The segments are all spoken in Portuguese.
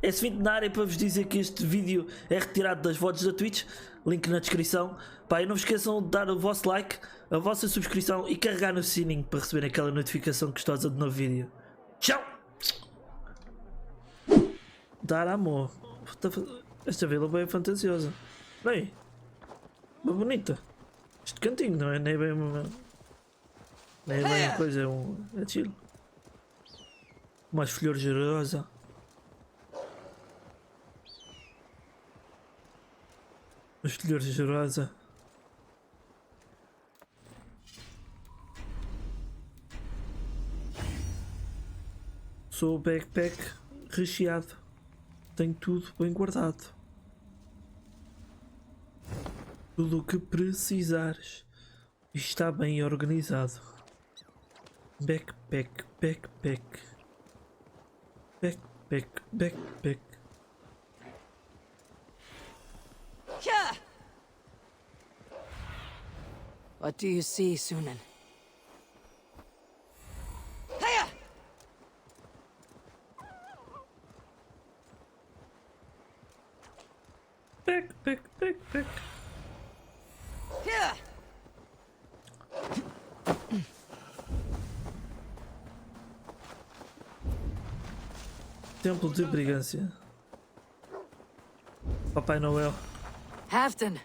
esse centenário para vos dizer que este vídeo é retirado das VODs da Twitch. Link na descrição. Pá, e não vos esqueçam de dar o vosso like, a vossa subscrição e carregar no sininho para receber aquela notificação gostosa de novo vídeo. Tchau! Dar amor. Esta vila é bem fantasiosa. Bem, bem bonita. Este cantinho não é nem bem uma... Nem é bem uma coisa, é chill. Umas flores de rosa. Umas flores de rosa. Sou o backpack recheado. Tenho tudo bem guardado. Tudo o que precisares está bem organizado. Backpack, backpack. Backpack, backpack. What do you see, Sunan? Backpack, backpack. Templo de Brigância. Papai Noel. Halfton,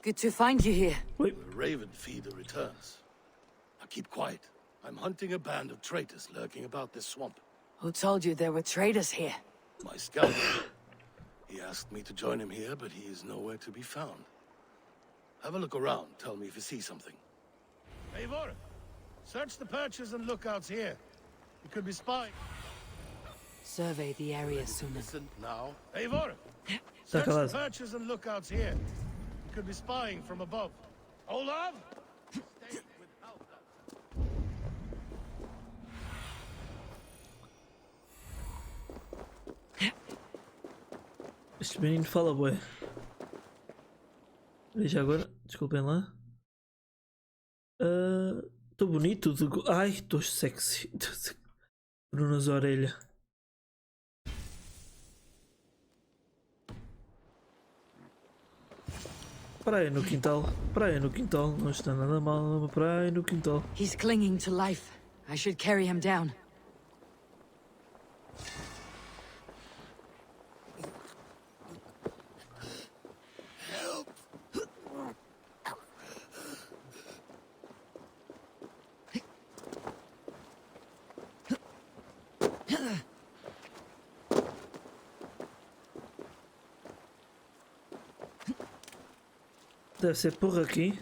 good to find you here. Oi. The raven feeder returns. Now keep quiet. I'm hunting a band of traitors lurking about this swamp. Who told you there were traitors here? My scout. He asked me to join him here, but he is nowhere to be found. Have a look around. Tell me if you see something. Eivor, search the perches and lookouts here. He could be spying. Survey the area, Sunan. Listen now. Eivor, search the Calado. perches and lookouts here. He could be spying from above. Olav? Stay without that. Este menino fala bué. Veja agora, desculpem lá. Estou bonito. Ai, estou sexy. Bruno nas orelhas. Praia no quintal. Praia no quintal. Não está nada mal. Praia no quintal. He's clinging to life. I should carry him down. Deve ser por aqui.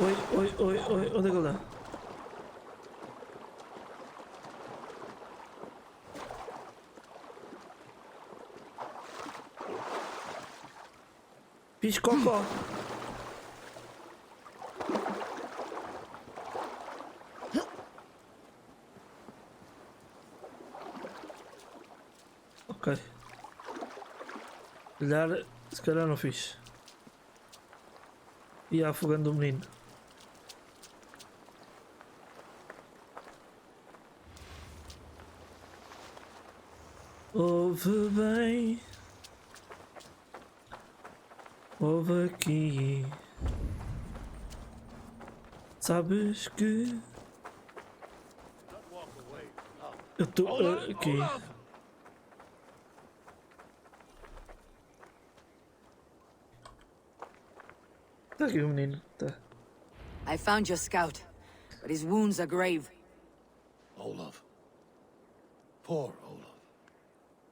Oi, oi, oi, oi. Onde é que ele dá? Fiz cocó. Ok. Se calhar não fiz. Ia afogando o menino. Ouve bem. Ouve aqui. Sabes que eu estou aqui. Tá aqui o menino, tá. I found your scout, but his wounds are grave. Olaf. Poor Olaf.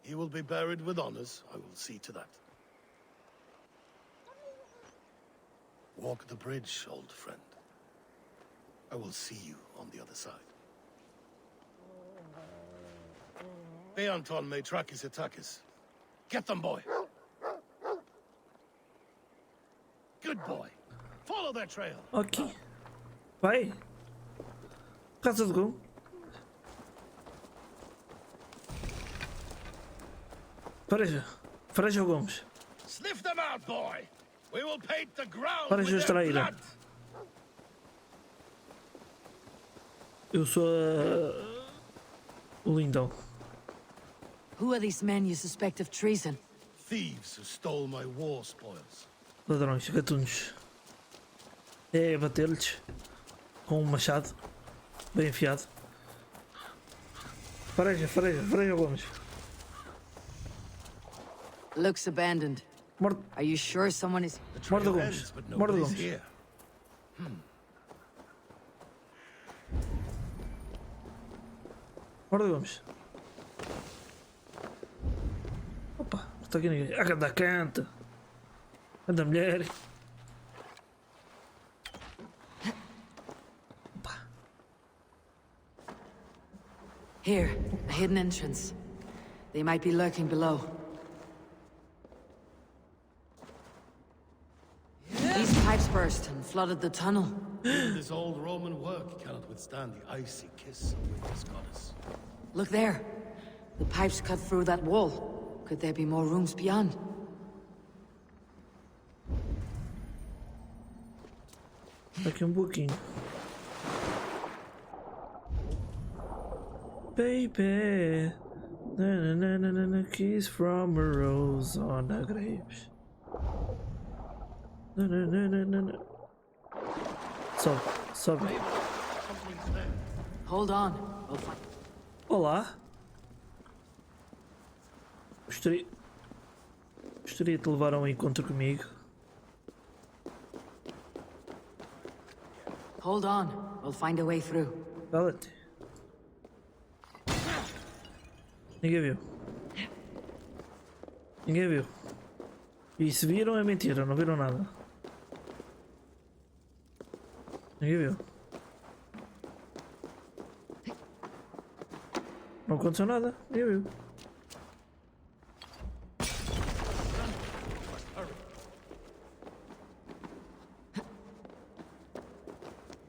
He will be buried with honors. I will see to that. Walk the bridge, old friend. I will see you on the other side. Beanton may track his attackers. Get them, boy. Good boy. Follow their trail. Ok. Vai. Casa de gol. Freja Gomes. Sniff them out, boy. We will paint the ground Para with their distrair. blood. Eu sou o lindão. Who are these men you suspect of treason? Thieves who stole my war spoils. Ladrões, gatunos. É bater-lhes com um machado bem enfiado. Fareja, Gomes. Looks abandoned. Morto. Are you sure someone is... Morto Gomes. Morto Gomes. Here. Morto Gomes. Opa, não está aqui ninguém. A canta. Anda mulher. Opa. Here, a hidden entrance. They might be lurking below. These pipes burst and flooded the tunnel. Even this old Roman work cannot withstand the icy kiss of winter's goddess. Look there. The pipes cut through that wall. Could there be more rooms beyond? Aqui um pouquinho. Baby, na kiss from a rose on the grapes. Na. Sobe. Hold on. We'll find... Olá. Gostaria de te levar a um encontro comigo. Hold on. We'll find a way through. Cala-te. Ninguém viu. E se viram é mentira, não viram nada. Ninguém viu. Não aconteceu nada, ninguém viu.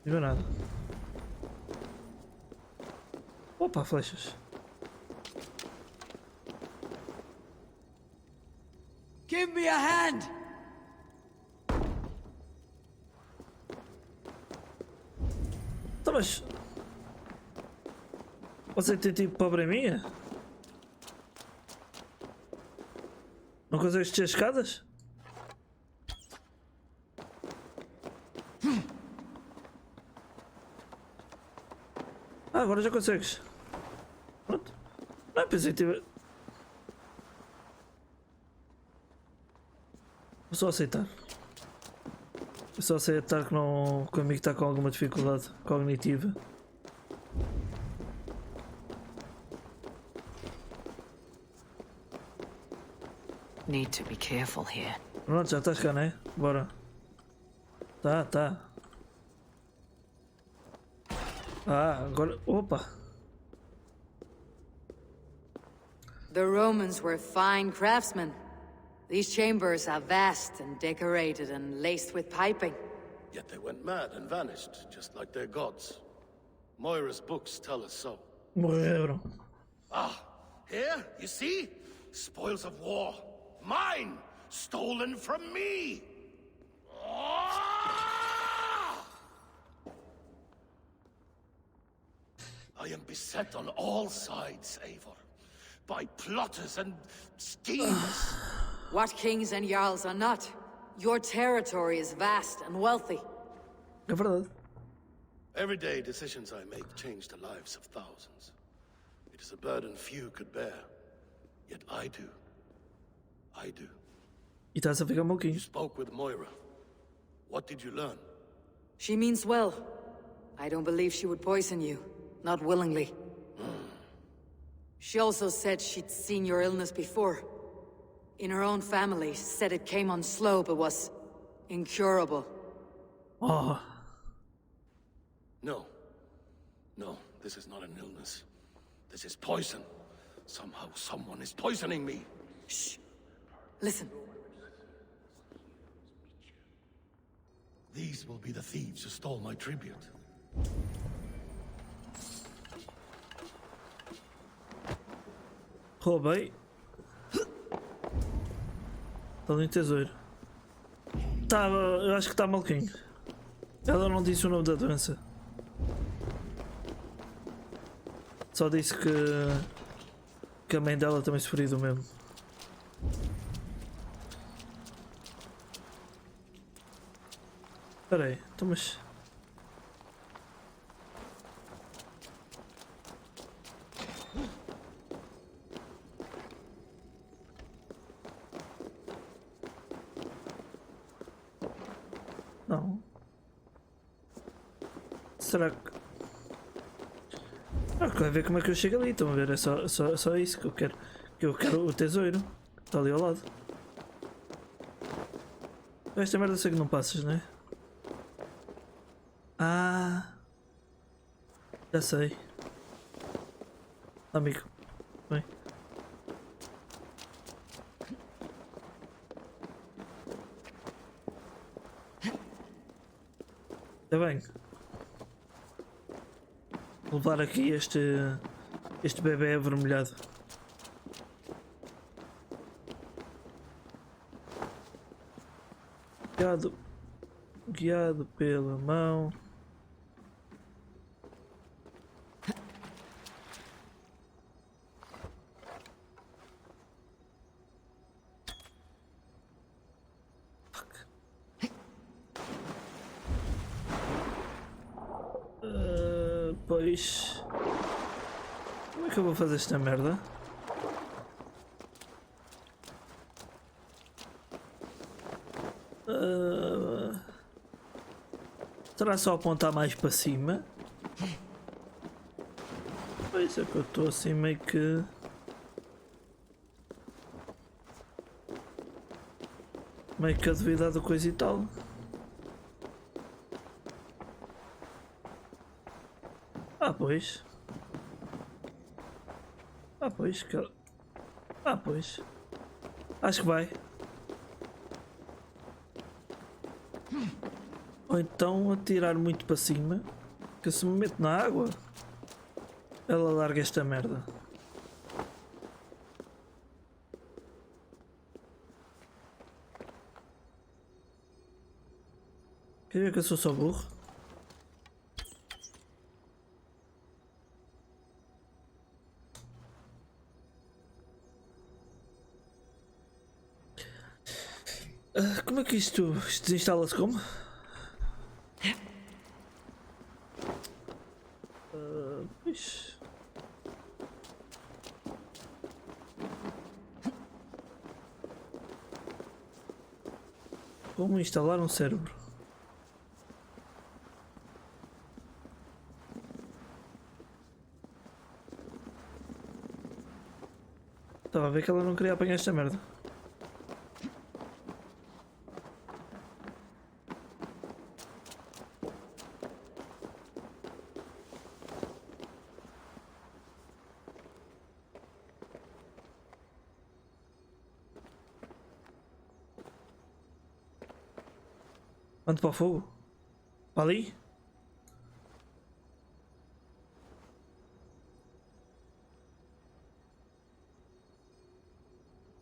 Não viu nada. Opa, flechas. Give me a hand! Então, mas... Você tem tipo pobre minha? Não consegues descer as escadas? Ah, agora já consegues. Pronto. Não, pensei que tive... Vou só aceitar. Vou só aceitar que não... que o amigo está com alguma dificuldade cognitiva. Need to be careful here. Pronto, já estás cá, né? Bora. Tá. Ah, agora... Opa! The Romans were fine craftsmen. These chambers are vast and decorated and laced with piping. Yet they went mad and vanished, just like their gods. Moira's books tell us so. Morreram. Ah, here, you see? Spoils of war. Mine! Stolen from me! Ah! I am beset on all sides, Eivor. By plotters and schemers. What kings and jarls are not? Your territory is vast and wealthy. É verdade. Every day, decisions I make change the lives of thousands. It is a burden few could bear. Yet I do. E estás a ficar um You pouquinho. spoke with Moira. What did you learn? She means well. I don't believe she would poison you. Not willingly. She also said she'd seen your illness before. In her own family, said it came on slow but was incurable. Oh, No, this is not an illness. This is poison. Somehow someone is poisoning me. Shh. Listen. These will be the thieves who stole my tribute. roubei. Está ali um tesouro. Tá, eu acho que está maluquinho. Ela não disse o nome da doença. Só disse que que a mãe dela também sofria do mesmo. Espera aí, então mas... Não. Será que... Ah, vai ver como é que eu chego ali, estão a ver? É só isso que eu quero. Que eu quero o tesouro. Está ali ao lado. Esta merda sei que não passas, não é? Ah, já sei. Amigo, bem. Está bem. Vou levar aqui este bebê avermelhado. Guiado pela mão. Pois... Como é que eu vou fazer esta merda? Será só apontar mais para cima? Pois é que eu estou assim meio que... a duvidar da coisa e tal. Pois. Pois. Pois. Acho que vai. Ou então atirar muito para cima. Que se me meto na água, ela larga esta merda. Quer ver que eu sou só burro? Como é que isto desinstala-se como? Pois. Como instalar um cérebro? Estava a ver que ela não queria apanhar esta merda. Mando para o fogo? Para ali?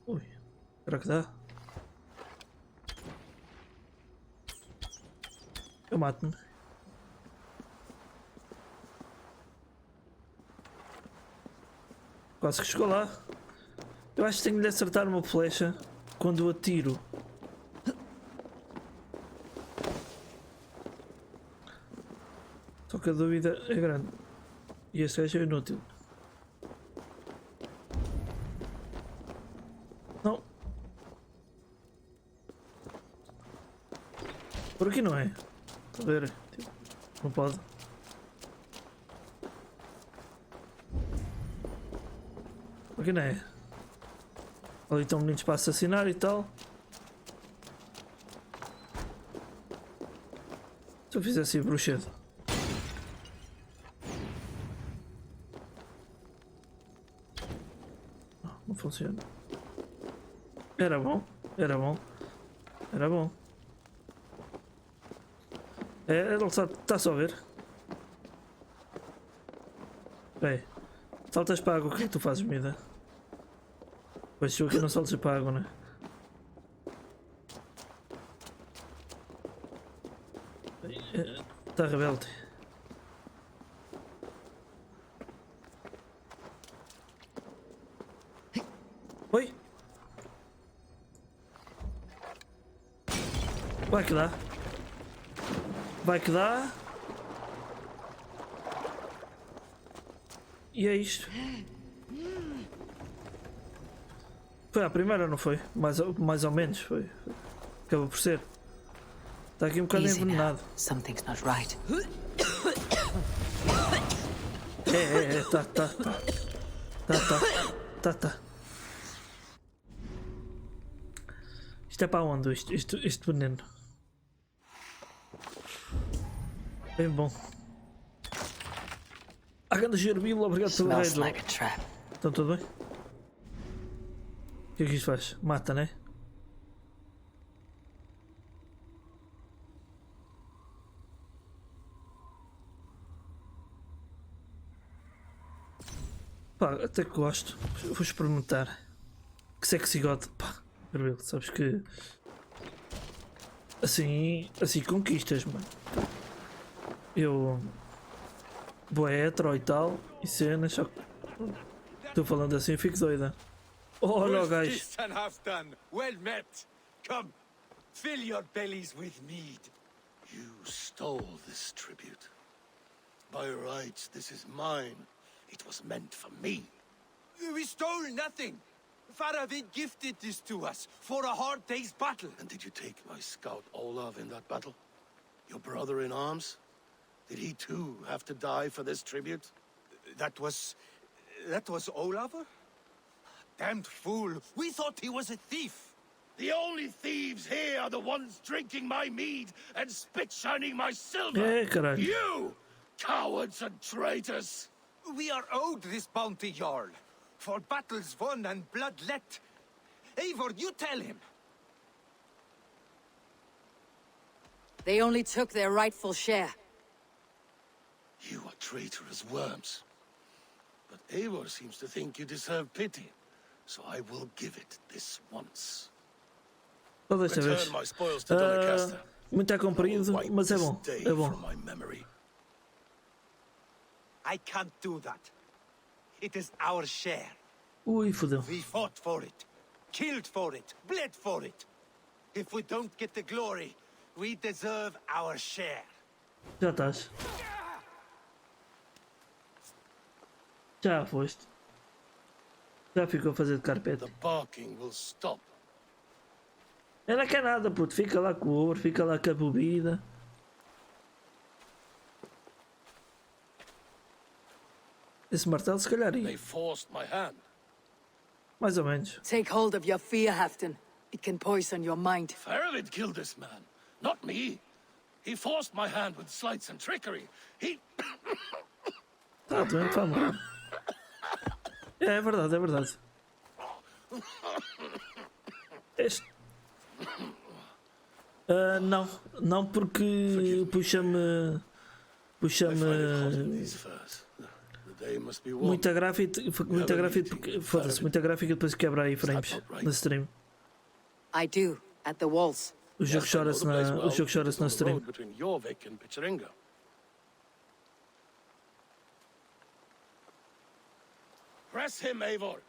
Ui, será que dá? Eu mato-me. Quase que chegou lá. Eu acho que tenho de acertar uma flecha quando atiro. Só que a dúvida é grande. E este gajo é inútil. Não. Por aqui não é. Estou a ver. Tipo, não pode. Por aqui não é. Ali estão meninos para assassinar e tal. Se eu fizesse bruxedo. Não funciona. Era bom. Era bom. Era bom. É, ele está só a ver. Bem, saltas para a água, o que é que tu fazes, Mida? Pois tu aqui não saltas para a água, né? Está rebelde. Vai que dá. Vai que dá. E é isto. Foi a primeira, não foi? Mais ou menos foi. Acaba por ser. Está aqui um bocado envenenado. Something's not right. Tá. Isto é para onde? Este veneno. Bem bom. A grande gerbil, obrigado pelo Smells raid. like a trap. Estão tudo bem? O que é que isto faz? Mata, né? Pá, até que gosto. Vou experimentar. Que sexy god. Pá, gerbil, sabes que... Assim conquistas, mano. Eu... Boa hetero e tal, e cenas, só que... Estou falando assim, eu fico doida. Olha o gajo. Well met. Come, fill your bellies with mead. You stole this tribute. By rights, this is mine. It was meant for me. We stole nothing. Faravid gifted this to us for a hard day's battle. And did you take my scout Olav in that battle? Your brother in arms? Did he too have to die for this tribute? That was Olaver? Damned fool. We thought he was a thief. The only thieves here are the ones drinking my mead and spit-shining my silver. Caralho. You, cowards and traitors. We are owed this bounty, Jarl. For battles won and blood let. Eivor, you tell him. They only took their rightful share. You are traitorous worms. But Eivor seems to think you deserve pity. So I will give it this once. Só desta vez. Return my spoils to Doncaster. Muito comprido, Wipe mas é this bom. day É bom. from my memory. I can't do that. It is our share. Ui, fodeu. We fought for it, killed for it, bled for it. If we don't get the glory, we deserve our share. Já estás. Já foste. Já ficou a fazer de carpete. The barking will stop. Não quer nada, puto. Fica lá com o ouro, fica lá com a bebida. Esse martelo se calhar ia. They forced my hand. Mais ou menos. Take hold of your fear, Halfdan. It can poison your mind. Faravid killed this man, not me. He forced my hand with sleights and trickery. He... Tá doente, vai morrer. É verdade, é verdade. Este... não porque puxa-me muita gráfica porque foda-se, muita gráfica depois quebra aí frames na stream. I do, at the walls. O jogo chora-se na stream. Press him, Eivor,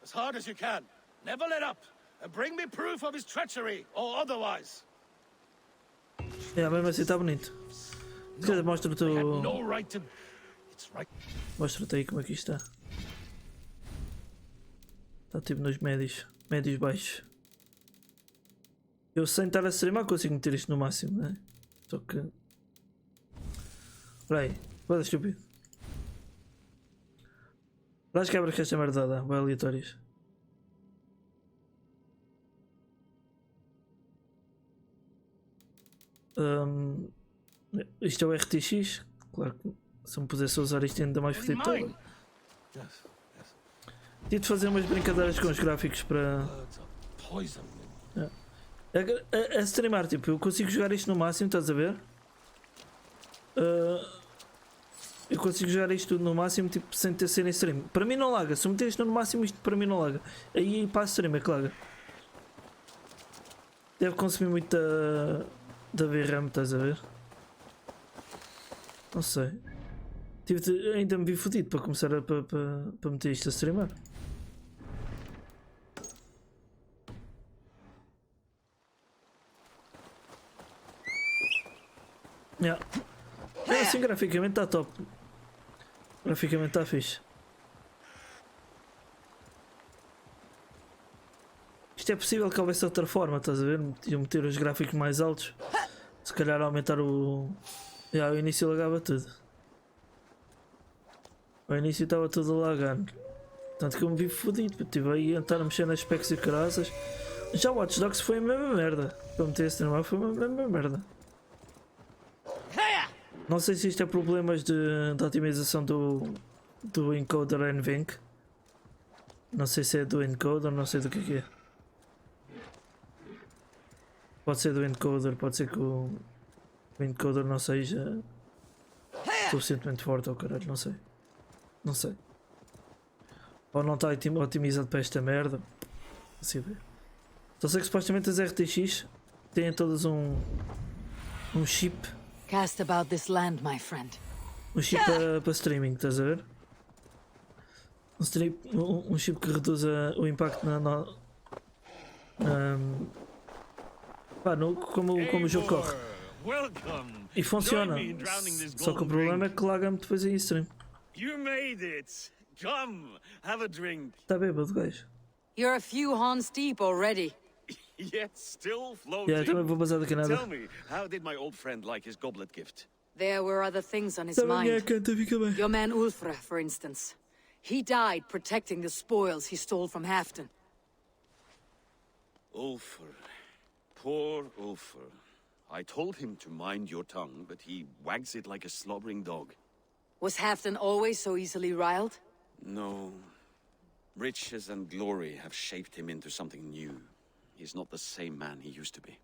as hard as you can. Never let up, and bring me proof of his treachery or otherwise. É, mesmo assim está bonito. Se quiser mostra-te They had no right to... It's right. Mostra-te aí como é que isto está. Está tipo nos médios baixos. Eu sem estar a streamar consigo meter isto no máximo, né? Só que... Espera aí, vai dar estúpido. Lá as quebras que esta merda dá, vai aleatórios. Isto é o RTX, claro que se me pudesse usar isto ainda mais fodido todo. Tive de fazer umas brincadeiras com os gráficos para... A streamar, tipo, eu consigo jogar isto no máximo, estás a ver? Eu consigo jogar isto tudo no máximo, tipo, sem ter sido em stream. Para mim não laga, se eu meter isto no máximo, isto para mim não laga. Aí para a stream é que laga. Deve consumir muito da VRAM, estás a ver? Não sei. Ainda me vi fodido para começar para meter isto a streamar. Yeah. É, assim, graficamente está top. Graficamente está fixe. Isto é possível que houvesse outra forma, estás a ver? Iam meter os gráficos mais altos. Se calhar aumentar o. Já, o início lagava tudo. O início estava tudo a lagar. Tanto que eu me vi fodido. Estive aí a tentar mexer nas specs e caraças. Já o Watch Dogs foi a mesma merda. Para meter esse normal foi a mesma merda. Não sei se isto é problemas de otimização do encoder NVENC. Não sei se é do encoder, não sei do que é. Pode ser do encoder, pode ser que o encoder não seja suficientemente forte ou caralho, não sei. Não sei. Ou não está otimizado para esta merda. Assim ver. Só sei que supostamente as RTX têm todas um chip. Cast about this land, my friend. Um chip para streaming, estás a ver? Um chip que reduza o impacto como o jogo corre. E funciona. Só que o problema é que laga-me depois em stream. You made it. Come, have a drink. Está bêbado, gajo. You're a few horns deep already. Yet still floating. Yeah, também vou bazar daqui nada. Tell me, how did my old friend like his goblet gift? There were other things on his Também mind. canta, fica bem. Your man Ulfra, for instance. He died protecting the spoils he stole from Halfdan. Ulfr. Poor Ulfr. I told him to mind your tongue, but he wags it like a slobbering dog. Was Halfdan always so easily riled? No. Riches and glory have shaped him into something new. He's not the same man he used to be.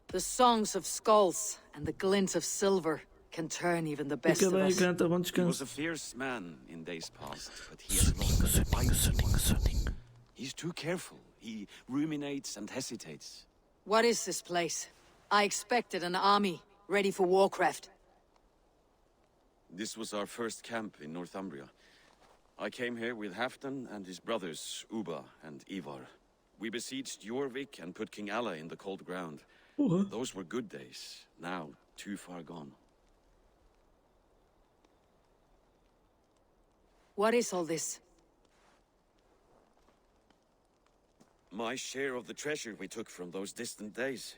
The songs of skulls and the glint of silver can turn even the best Fica of bem, us. canta, bom He descanso. was a fierce man in days past, but he has lost the fight he won. He's too careful. He ruminates and hesitates. What is this place? I expected an army, ready for warcraft. This was our first camp in Northumbria. I came here with Halfdan and his brothers, Uba and Ivar. We besieged Jorvik and put King Alla in the cold ground. Those were good days, now too far gone. What is all this? My share of the treasure we took from those distant days.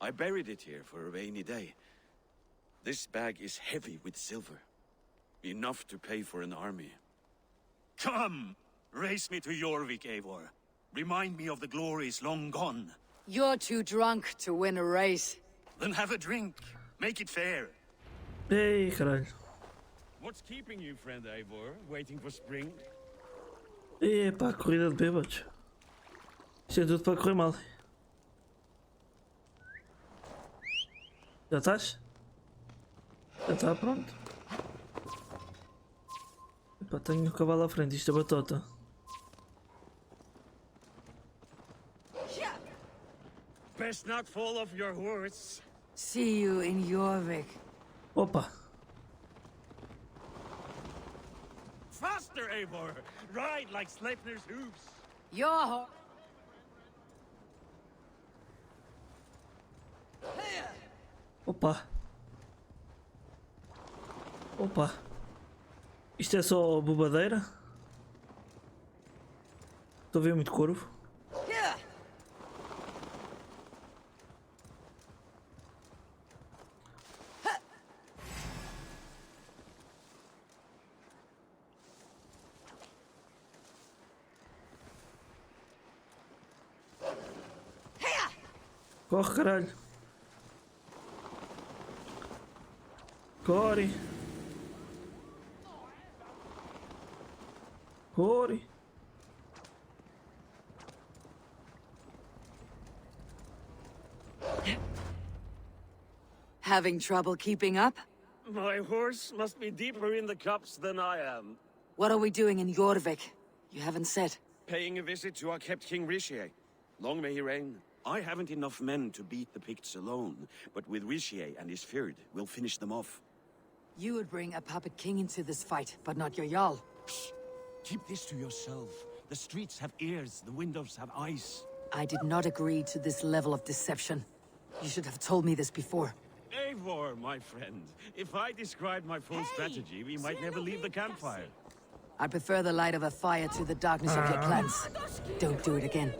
I buried it here for a rainy day. This bag is heavy with silver. Enough to pay for an army. Come! Race me to Jorvik, Eivor. Remind me of the glories long gone. You're too drunk to win a race. Then have a drink. Make it fair. Ei, caralho. What's keeping you, friend Eivor? Waiting for spring? Epá, corrida de bêbados. Isto é tudo para correr mal. Já estás? Já está, pronto. Epá, tenho o cavalo à frente, isto é batota. Best not fall off your horse. See you in Jorvik. Opa! Faster, Eivor! Ride like Sleipnir's hooves. Your Opa! Opa! Isto é só bobadeira? Estou a ver muito corvo. Corre, caralho. Corre. Corre. having trouble keeping up? My horse must be deeper in the cups than I am. What are we doing in Jorvik? You haven't said. Paying a visit to our kept King Richier. Long may he reign. I haven't enough men to beat the Picts alone, but with Richier and his Fyrd, we'll finish them off. You would bring a puppet king into this fight, but not your Jarl. Keep this to yourself. The streets have ears, the windows have eyes. I did not agree to this level of deception. You should have told me this before. Eivor, my friend. If I described my full strategy, we might never leave the campfire. I prefer the light of a fire to the darkness of your plans. Don't do it again.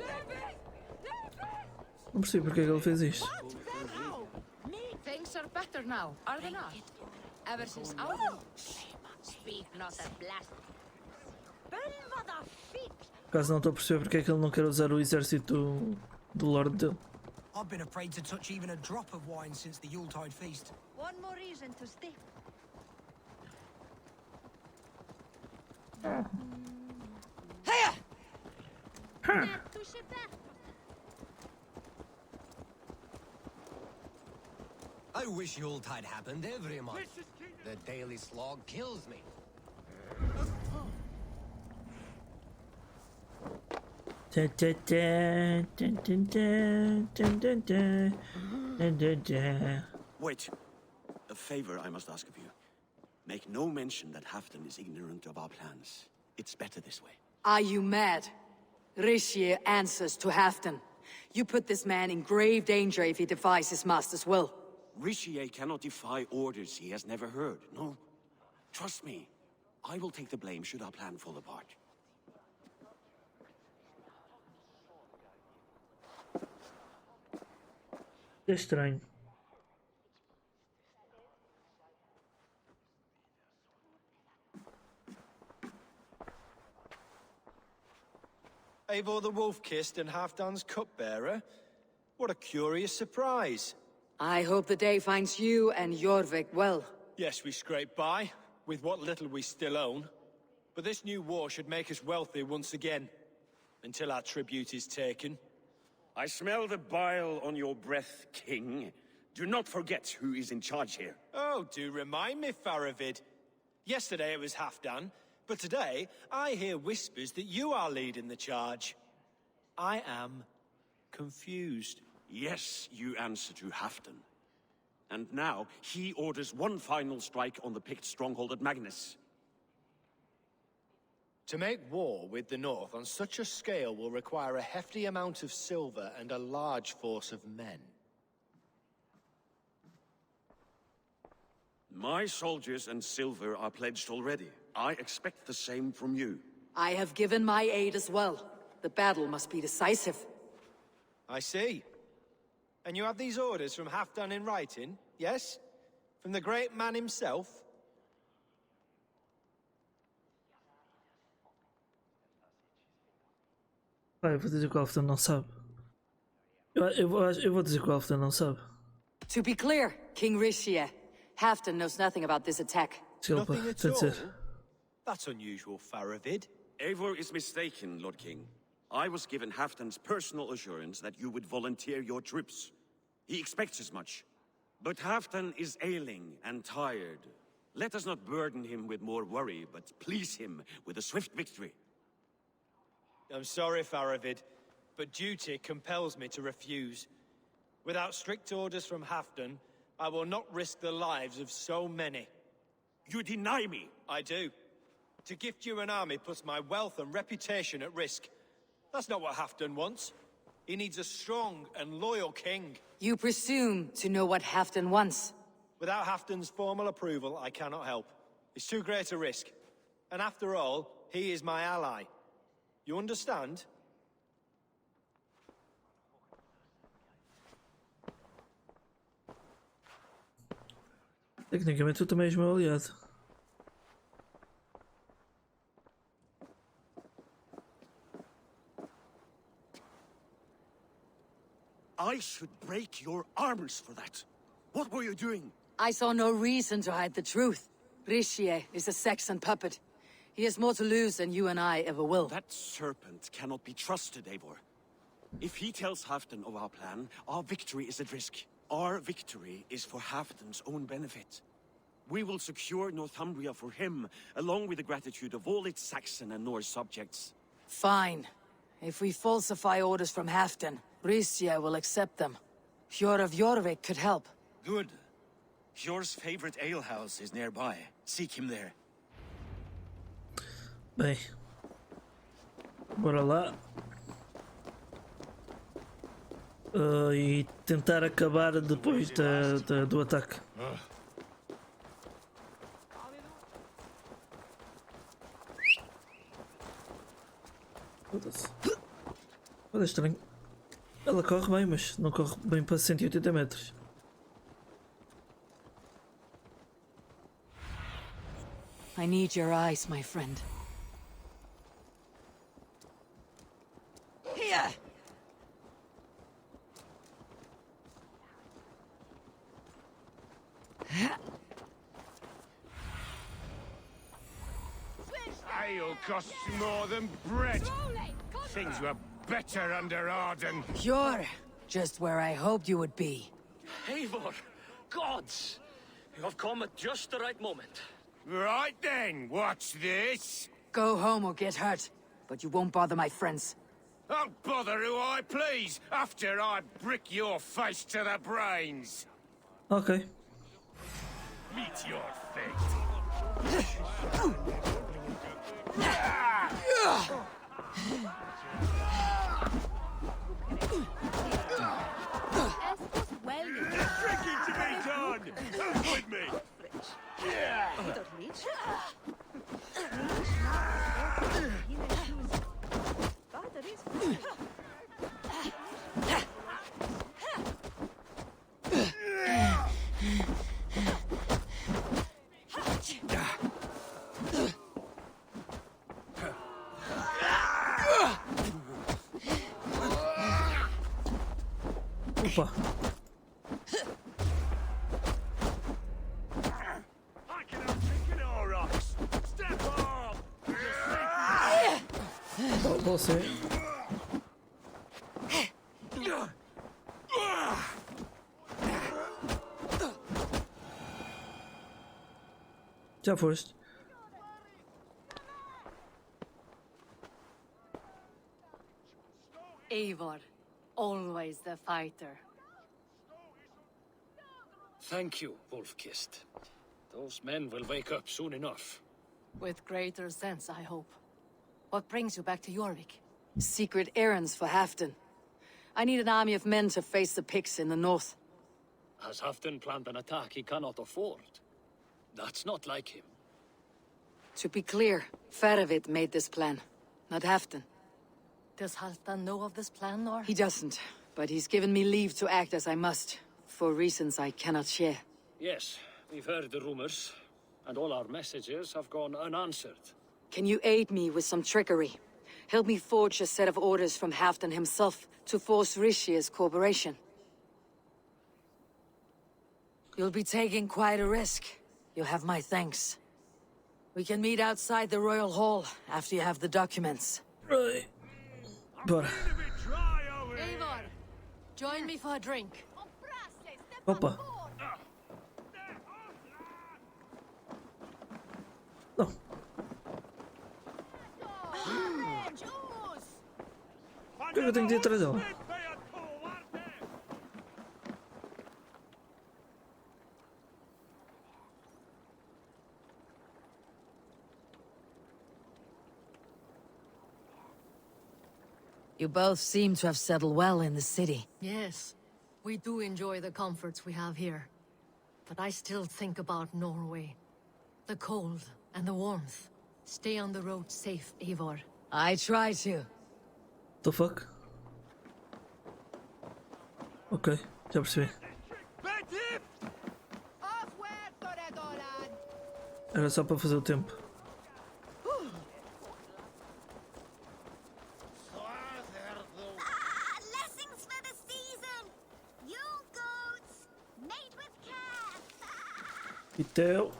Não percebo porque é que ele fez isto. Things are better now, are they not? Ever since our... Speak not a blast. Caso não estou a perceber porque é que ele não quer usar o exército do Lord dele. I've been afraid to touch even a drop of wine since the Yuletide feast. One more reason to stay. Hiya! I wish Yuletide happened every month. The daily slog kills me. Wait. A favor I must ask of you. Make no mention that Halfdan is ignorant of our plans. It's better this way. Are you mad? Rishier answers to Halfdan. You put this man in grave danger if he defies his master's will. Rishier cannot defy orders he has never heard, no? Trust me. I will take the blame should our plan fall apart. É estranho. Eivor the Wolf-Kissed and Halfdan's cupbearer? What a curious surprise. I hope the day finds you and Jorvik well. Yes, we scrape by, with what little we still own. But this new war should make us wealthy once again, until our tribute is taken. I smell the bile on your breath, King. Do not forget who is in charge here. Oh, do remind me, Faravid. Yesterday it was Halfdan, but today I hear whispers that you are leading the charge. I am confused. Yes, you answer to Halfdan. And now, he orders one final strike on the Pict stronghold at Magnus. To make war with the North on such a scale will require a hefty amount of silver and a large force of men. My soldiers and silver are pledged already. I expect the same from you. I have given my aid as well. The battle must be decisive. I see. And you have these orders from Halfdan in writing, yes? From the great man himself? Vai, eu vou dizer que o Halfdan não sabe. Eu vou dizer que o Halfdan não sabe. To be clear, King Rishier, Halfdan knows nothing about this attack. Desculpa, Nothing at tem de all? ser. That's unusual, Faravid. Eivor is mistaken, Lord King. I was given Halfdan's personal assurance that you would volunteer your troops. He expects as much. But Halfdan is ailing and tired. Let us not burden him with more worry, but please him with a swift victory. I'm sorry, Faravid, but duty compels me to refuse. Without strict orders from Halfdan, I will not risk the lives of so many. You deny me! I do. To gift you an army puts my wealth and reputation at risk. That's not what Halfdan wants. He needs a strong and loyal king. You presume to know what Halfdan wants. Without Halfdan's formal approval, I cannot help. It's too great a risk. And after all, he is my ally. You understand? Tecnicamente tu também és meu aliado. I should break your arms for that. What were you doing? I saw no reason to hide the truth. Rishier is a Saxon puppet. He has more to lose than you and I ever will. That serpent cannot be trusted, Eivor. If he tells Halfdan of our plan, our victory is at risk. Our victory is for Halfdan's own benefit. We will secure Northumbria for him, along with the gratitude of all its Saxon and Norse subjects. Fine. If we falsify orders from Halfdan, Rishier will accept them. Hjor of Jorvik could help. Good. Hjor's favorite alehouse is nearby. Seek him there. Bem. Bora lá. E tentar acabar depois do ataque. Foda-se. Olha, estranho. Ela corre bem, mas não corre bem para 180 metros. I need your eyes, my friend. Here! Ale costs more than bread. Things were better under Arden. You're just where I hoped you would be. Eivor! Gods! You have come at just the right moment. Right then, watch this. Go home or get hurt, but you won't bother my friends. I'll bother who I please after I brick your face to the brains. Ok. Meet your fate. Tricky to be done. Come with me. Opa. I can have chicken or rocks. Step off. Você. Já foste. Eivor, always the fighter. Thank you, Wolf-Kissed. Those men will wake up soon enough. With greater sense, I hope. What brings you back to Jorvik? Secret errands for Halfdan. I need an army of men to face the Picts in the north. Has Halfdan planned an attack he cannot afford? That's not like him. To be clear, Faravid made this plan, not Halfdan. Does Halfdan know of this plan, or? He doesn't, but he's given me leave to act as I must, for reasons I cannot share. Yes, we've heard the rumors, and all our messages have gone unanswered. Can you aid me with some trickery? Help me forge a set of orders from Halfdan himself to force Rishia's cooperation. You'll be taking quite a risk. You'll have my thanks. We can meet outside the Royal Hall after you have the documents. Right. Bora. Eivor, join me for a drink. Opa. Não. Por que eu tenho que ir atrás dela? You both seem to have settled well in the city. Yes, we do enjoy the comforts we have here. But I still think about Norway. The cold and the warmth. Stay on the road safe, Eivor. I try to. The fuck? Ok, já percebi. Era só para fazer o tempo. Pitel.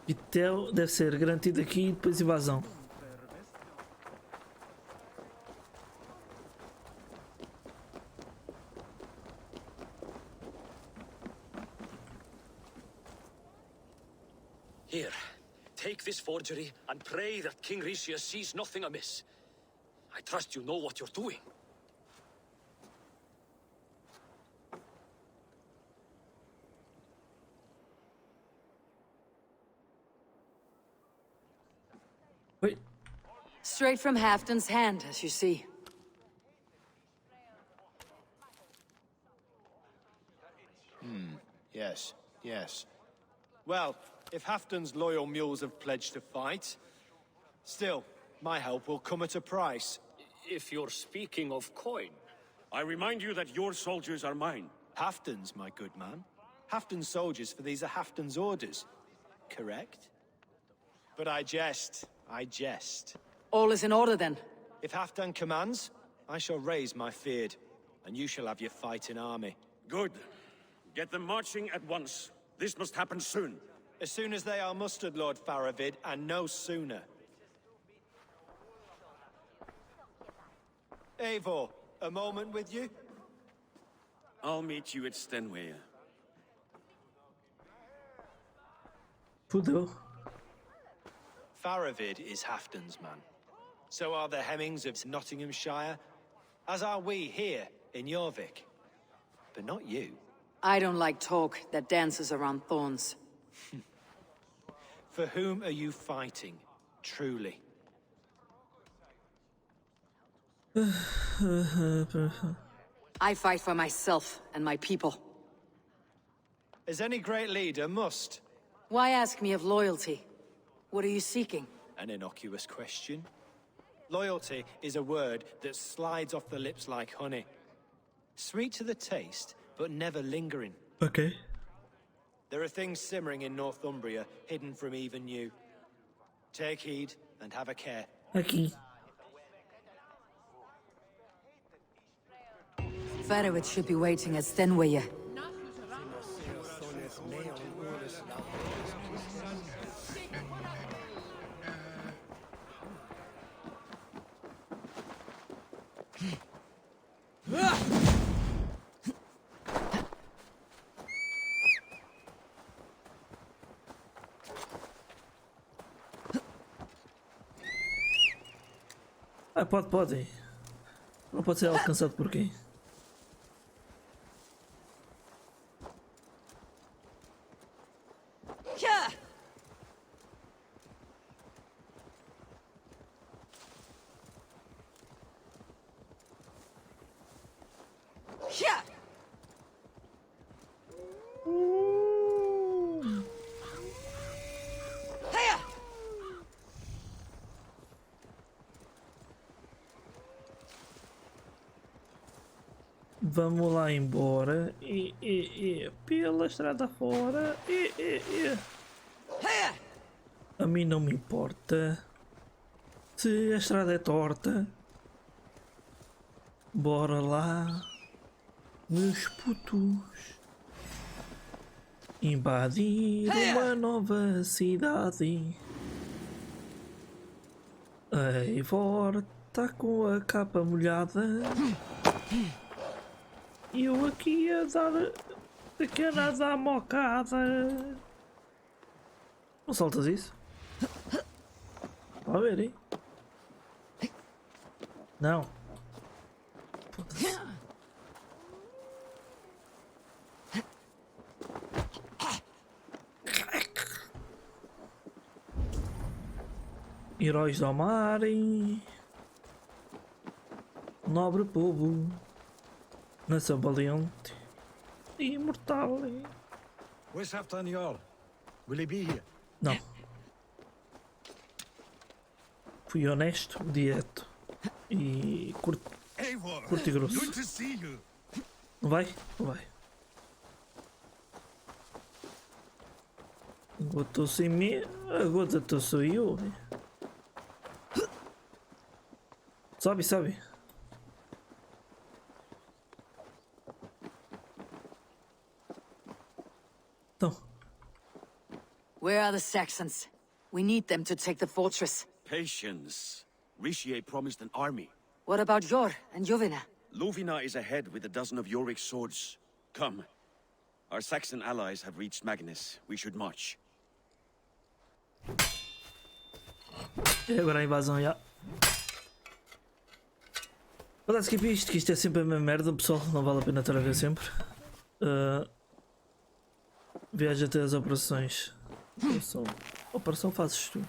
Pitel deve ser garantido aqui e depois invasão. Here, take this forgery and pray that King Rishia sees nothing amiss. I trust you know what you're doing. Oi. Straight from Halfton's hand, as you see. Yes, yes. Well, if Halfton's loyal mules have pledged to fight, still, my help will come at a price. If you're speaking of coin. I remind you that your soldiers are mine. Halfton's, my good man. Halfton's soldiers, for these are Halfton's orders. Correct? But I jest. I jest. All is in order, then. If Halfton commands, I shall raise my feared, and you shall have your fighting army. Good. Get them marching at once. This must happen soon. As soon as they are mustered, Lord Faravid, and no sooner. Eivor, a moment with you? I'll meet you at Stenway. Fudeu. Faravid is Halfton's man. So are the Hemmings of Nottinghamshire, as are we here in Jorvik. But not you. I don't like talk that dances around thorns. For whom are you fighting, truly? I fight for myself and my people. As any great leader must. Why ask me of loyalty? What are you seeking? An innocuous question. Loyalty is a word that slides off the lips like honey. Sweet to the taste, but never lingering. Ok. There are things simmering in Northumbria, hidden from even you. Take heed and have a care. Aqui. Faravid should be waiting at Stenway. Ah, pode. Não pode ser alcançado por quem? Vamos lá embora e pela estrada fora A mim não me importa se a estrada é torta. Bora lá, meus putos, invadir uma nova cidade. A Eivor tá com a capa molhada. E eu aqui a dar pequenas à mocada. Não soltas isso? Vai ver, hein? Não. Foda-se. Heróis do mar, nobre povo, nação valente e imortal. Where's Halfdan Jarl? Will he be here? Não. Fui honesto, direto e curto e grosso. Não vai? Não vai. Agora estou sem mim, agora estou só eu. Sabe? Então. Where are the Saxons? We need them to take the fortress. Patience. Richier promised an army. What about Jor and Jovina? Lovina is ahead with a dozen of Yorick's swords. Come. Our Saxon allies have reached Magnus. We should march. E agora a invasão já. Vou dar skip isto, que isto é sempre a mesma merda, pessoal. Não vale a pena estar a ver sempre. Viaja até as operações. Operação fazes tu.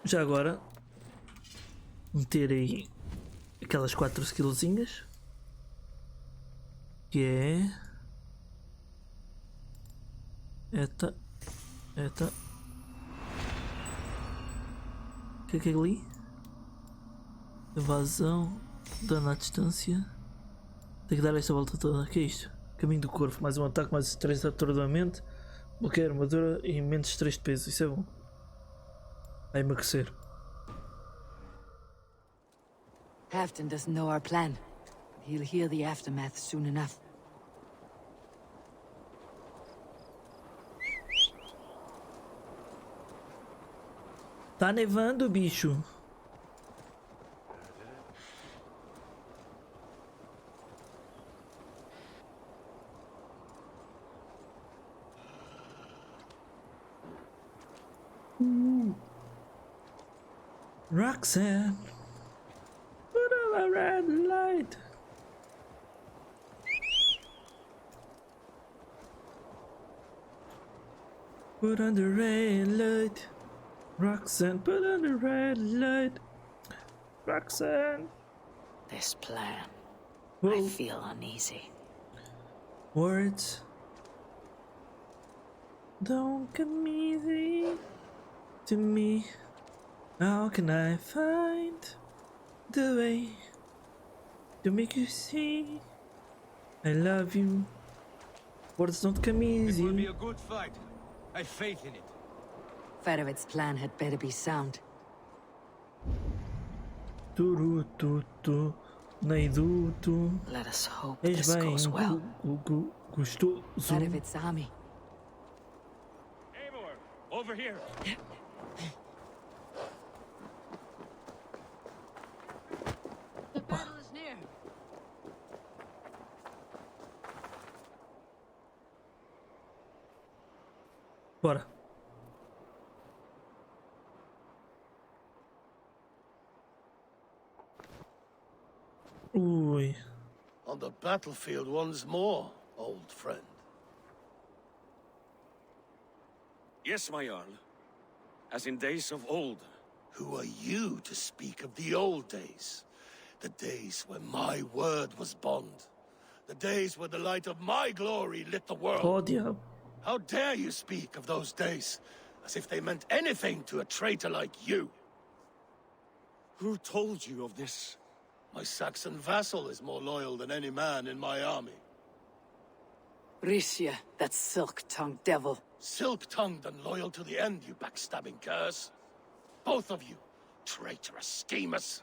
Já agora meter aí aquelas 4 skillzinhas, que é eta, o que é ali? Evasão, dano à distância. Tem que dar esta volta toda. O que é isto? Caminho do corpo, mais um ataque, mais 3 de atordoamento, bloqueio a armadura e menos 3 de peso. Isso é bom. Vai emagrecer. Halfdan doesn't know our plan. He'll hear the aftermath soon enough. Tá nevando, bicho. Roxanne, put on a red light. Put on the red light. Roxanne, put on the red light. Roxanne. This plan. Whoa. I feel uneasy. Words don't come easy to me. How can I find the way to make you see I love you? Words don't come easy. It will be a good fight. I have faith in it. Faravid's plan had better be sound. Turututu, neidutu. Let us hope És this bem goes well. gostoso. Faravid's army. Eivor, over here. The battle is near. Bora. Ui. On the battlefield once more, old friend. Yes, my Jarl. As in days of old. Who are you to speak of the old days? The days when my word was bond. The days when the light of my glory lit the world. Oh, diabo. How dare you speak of those days as if they meant anything to a traitor like you? Who told you of this? My Saxon vassal is more loyal than any man in my army. Risha, that silk-tongued devil. Silk-tongued and loyal to the end, you backstabbing curs. Both of you, traitorous schemers.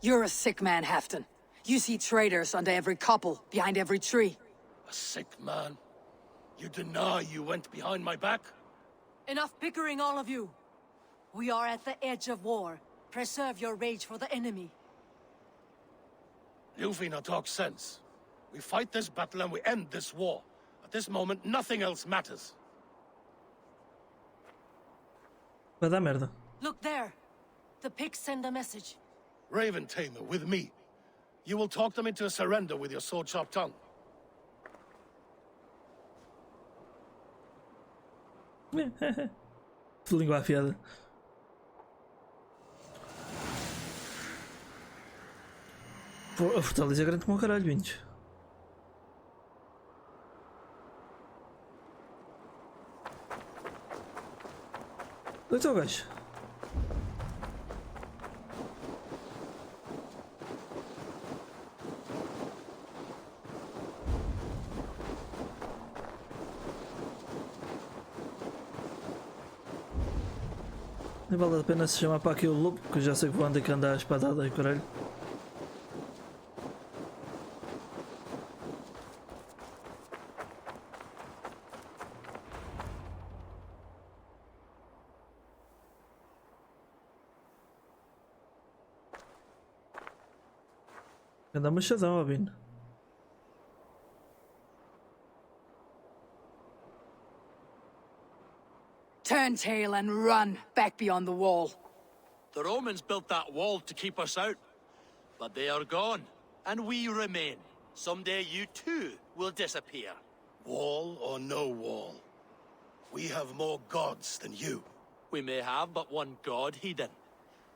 You're a sick man, Halfdan. You see traitors under every couple, behind every tree. A sick man? You deny you went behind my back? Enough bickering, all of you. We are at the edge of war. Preserve your rage for the enemy. Ljufina talks sense. We fight this battle and we end this war. At this moment, nothing else matters. Vai dar merda. Look there. The pigs send a message. Raven Tamer, with me. You will talk them into a surrender with your sword-sharp tongue. Língua afiada. Pô, a fortaleza é grande como o caralho, vinhos. Onde está o gajo? Nem vale a pena se chamar para aqui o lobo, porque eu já sei que vou andar que andar a espadada e caralho. Anda machadão, Abino. Turn tail and run back beyond the wall. The Romans built that wall to keep us out. But they are gone, and we remain. Someday you too will disappear. Wall or no wall, we have more gods than you. We may have but one god hidden,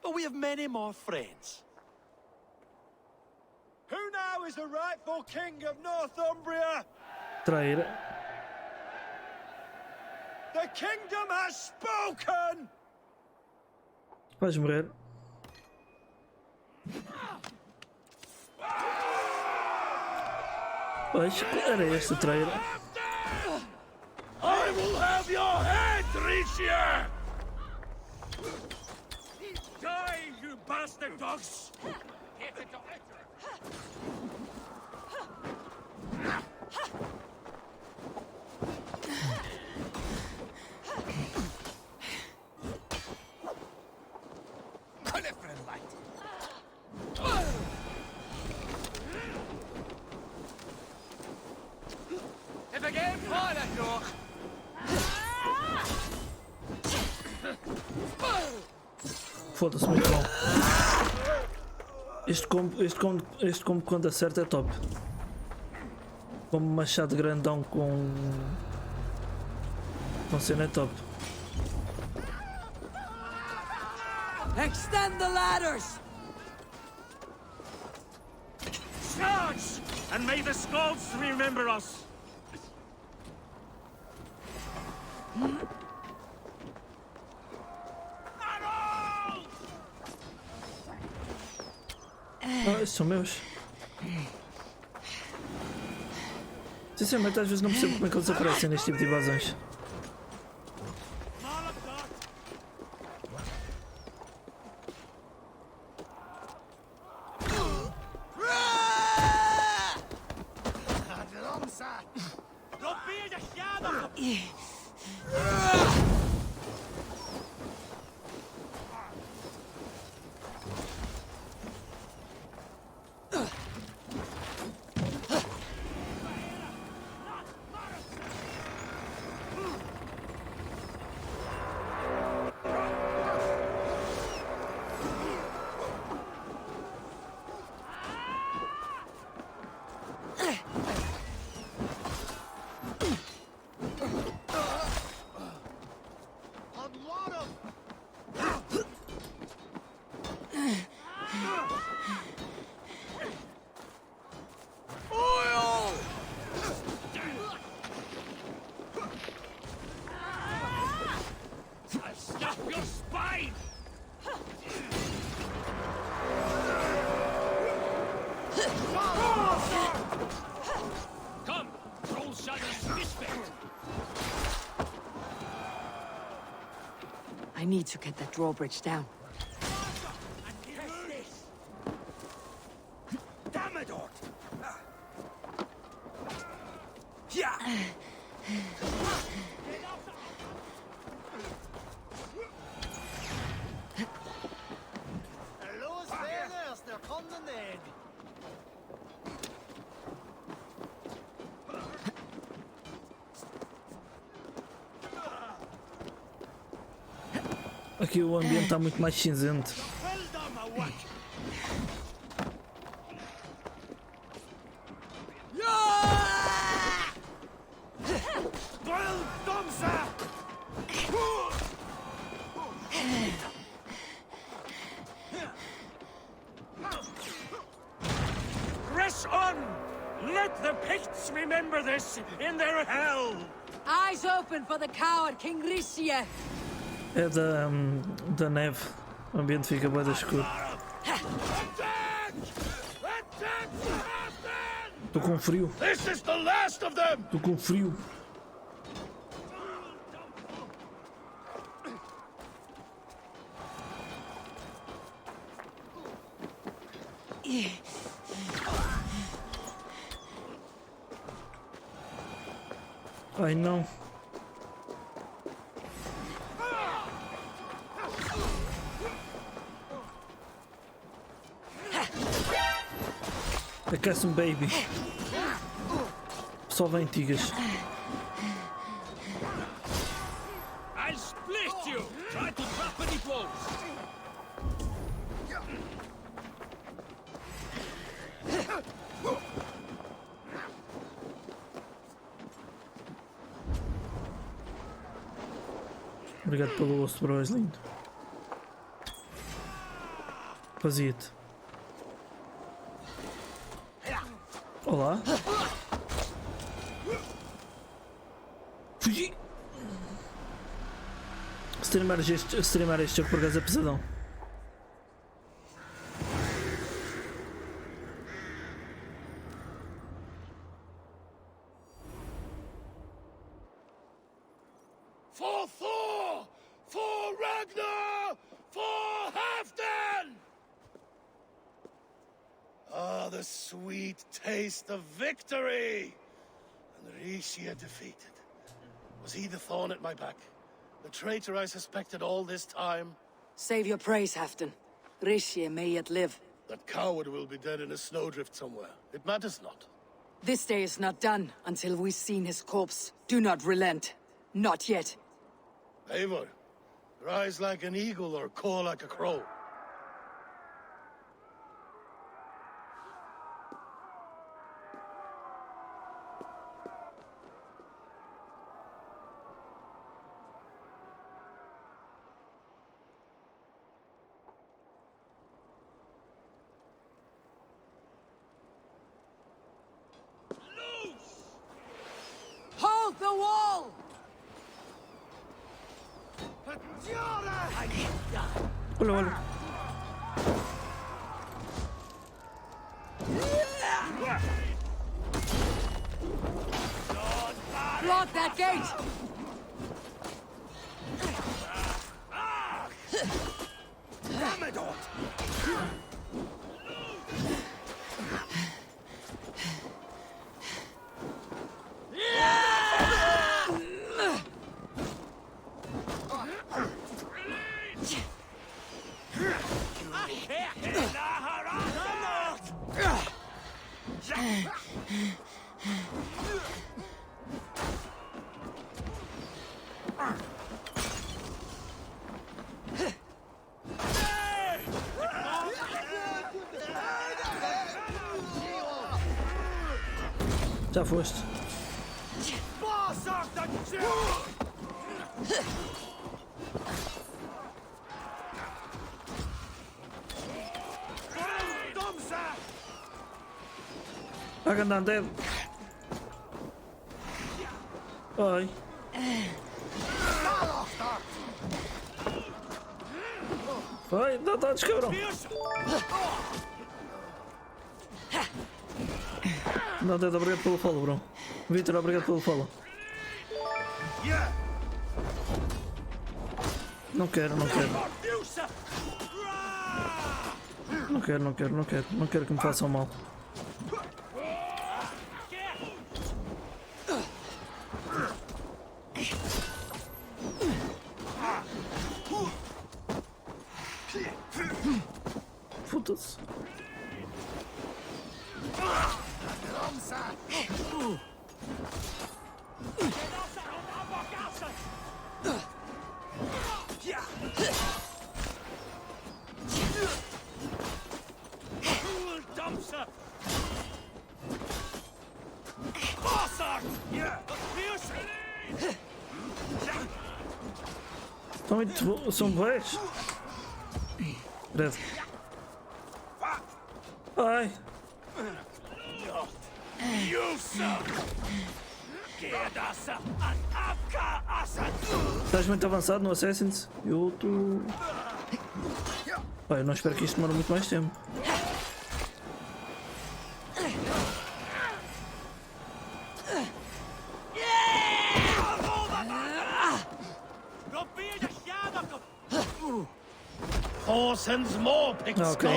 but we have many more friends. Who now is the rightful king of Northumbria? Traíra. The kingdom has spoken! Vais morrer. Pois, era este o traíra. I will have your head, Richia! Die, you bastard dogs! Foda-se, muito bom. Este combo quando acerta é top. Como machado grandão com cena é top. Extend the ladders! Charge! And may the Skalds remember us! Ah, esses são meus. Sinceramente, às vezes não percebo como é que eles aparecem neste tipo de invasões. I need to get that drawbridge down. Aqui o ambiente está muito mais cinzento. Press on! Let the Picts remember this in their hell! Eyes open for the coward King Richia! É da neve. O ambiente fica bué escuro. Estou com frio. Estou com frio. Ai não. Aquece-me, baby. Só vem antigas. I'll split you! Try to trap any blows! Obrigado pelo osso, bro, és lindo. Fazia-te. Olá. Fugi. Streamar este jogo por acaso é pesadão. For Thor! For Ragnar! For Halfdan! Ah, the sweet taste of victory! And Rishia defeated. Was he the thorn at my back? The traitor I suspected all this time? Save your praise, Halfdan. Rishia may yet live. That coward will be dead in a snowdrift somewhere. It matters not. This day is not done until we've seen his corpse. Do not relent. Not yet. Eivor, rise like an eagle or caw like a crow. Hold the wall! Olha, olha. Block that gate! Já foste. Vai andar dedo. Ai. Vai, dá dados, cabrão. Não, dedo, obrigado pelo follow, bro. Vitor, obrigado pelo follow. Não quero, não quero. Não quero, não quero, não quero. Não quero que me façam mal. Foda-se. Estão muito... são bués. Credo. Ai. Estás muito avançado no Assassin's? Eu estou... Eu não espero que isto demore muito mais tempo. Ok,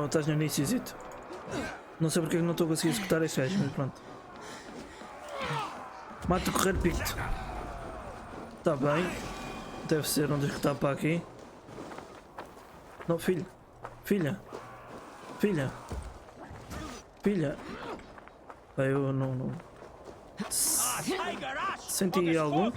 estás no iníciozito. Não sei porque não estou a conseguir executar este gajo, mas pronto. Mata o correr picto. Está bem. Deve ser onde executar para aqui. Não, filho. Filha. Filha. Filha. Eu não... Senti algo.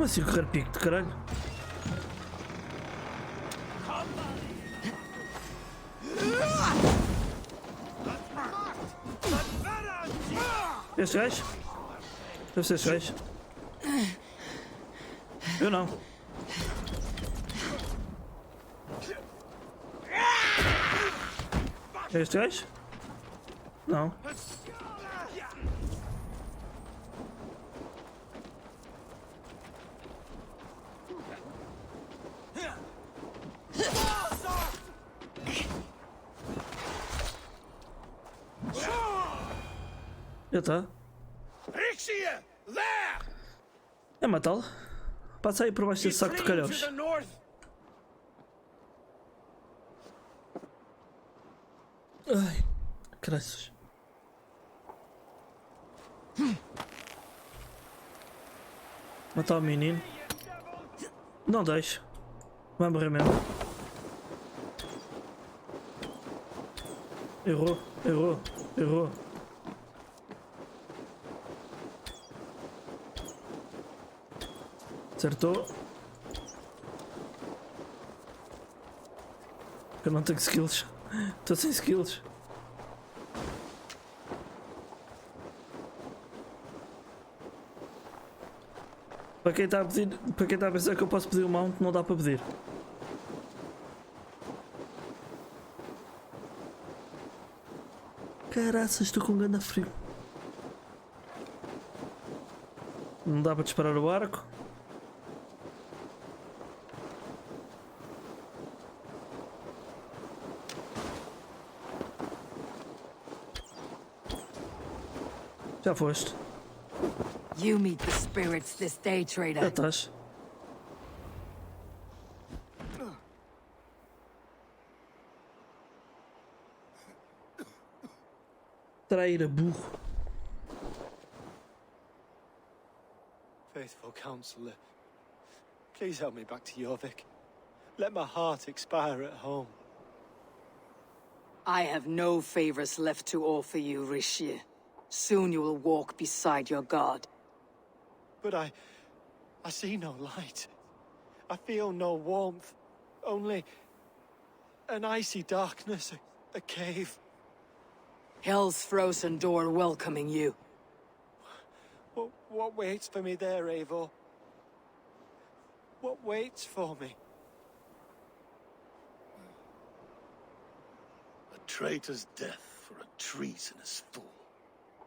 Como assim correr pico de caralho? Este gajo? Deve ser este gajo. Eu não. É este gajo? Não. Já está. É matá-lo. Passa aí por baixo desse saco de calhões. Ai, graças. Matar o menino. Não deixe. Vai morrer mesmo. Errou, errou, errou. Acertou. Eu não tenho skills. Estou sem skills. Para quem está a pedir, para quem está a pensar que eu posso pedir o mount, não dá para pedir. Caraças, estou com um grande frio. Não dá para disparar o arco. Já foste. You meet the spirits this day, trader. Já estás. Traíra, burro. Faithful counselor, please help me back to Jorvik. Let my heart expire at home. I have no favors left to offer you, Rishi. Soon you will walk beside your god. But I see no light. I feel no warmth. Only an icy darkness, a cave. Hell's frozen door welcoming you. What waits for me there, Eivor? What waits for me? A traitor's death for a treasonous fool.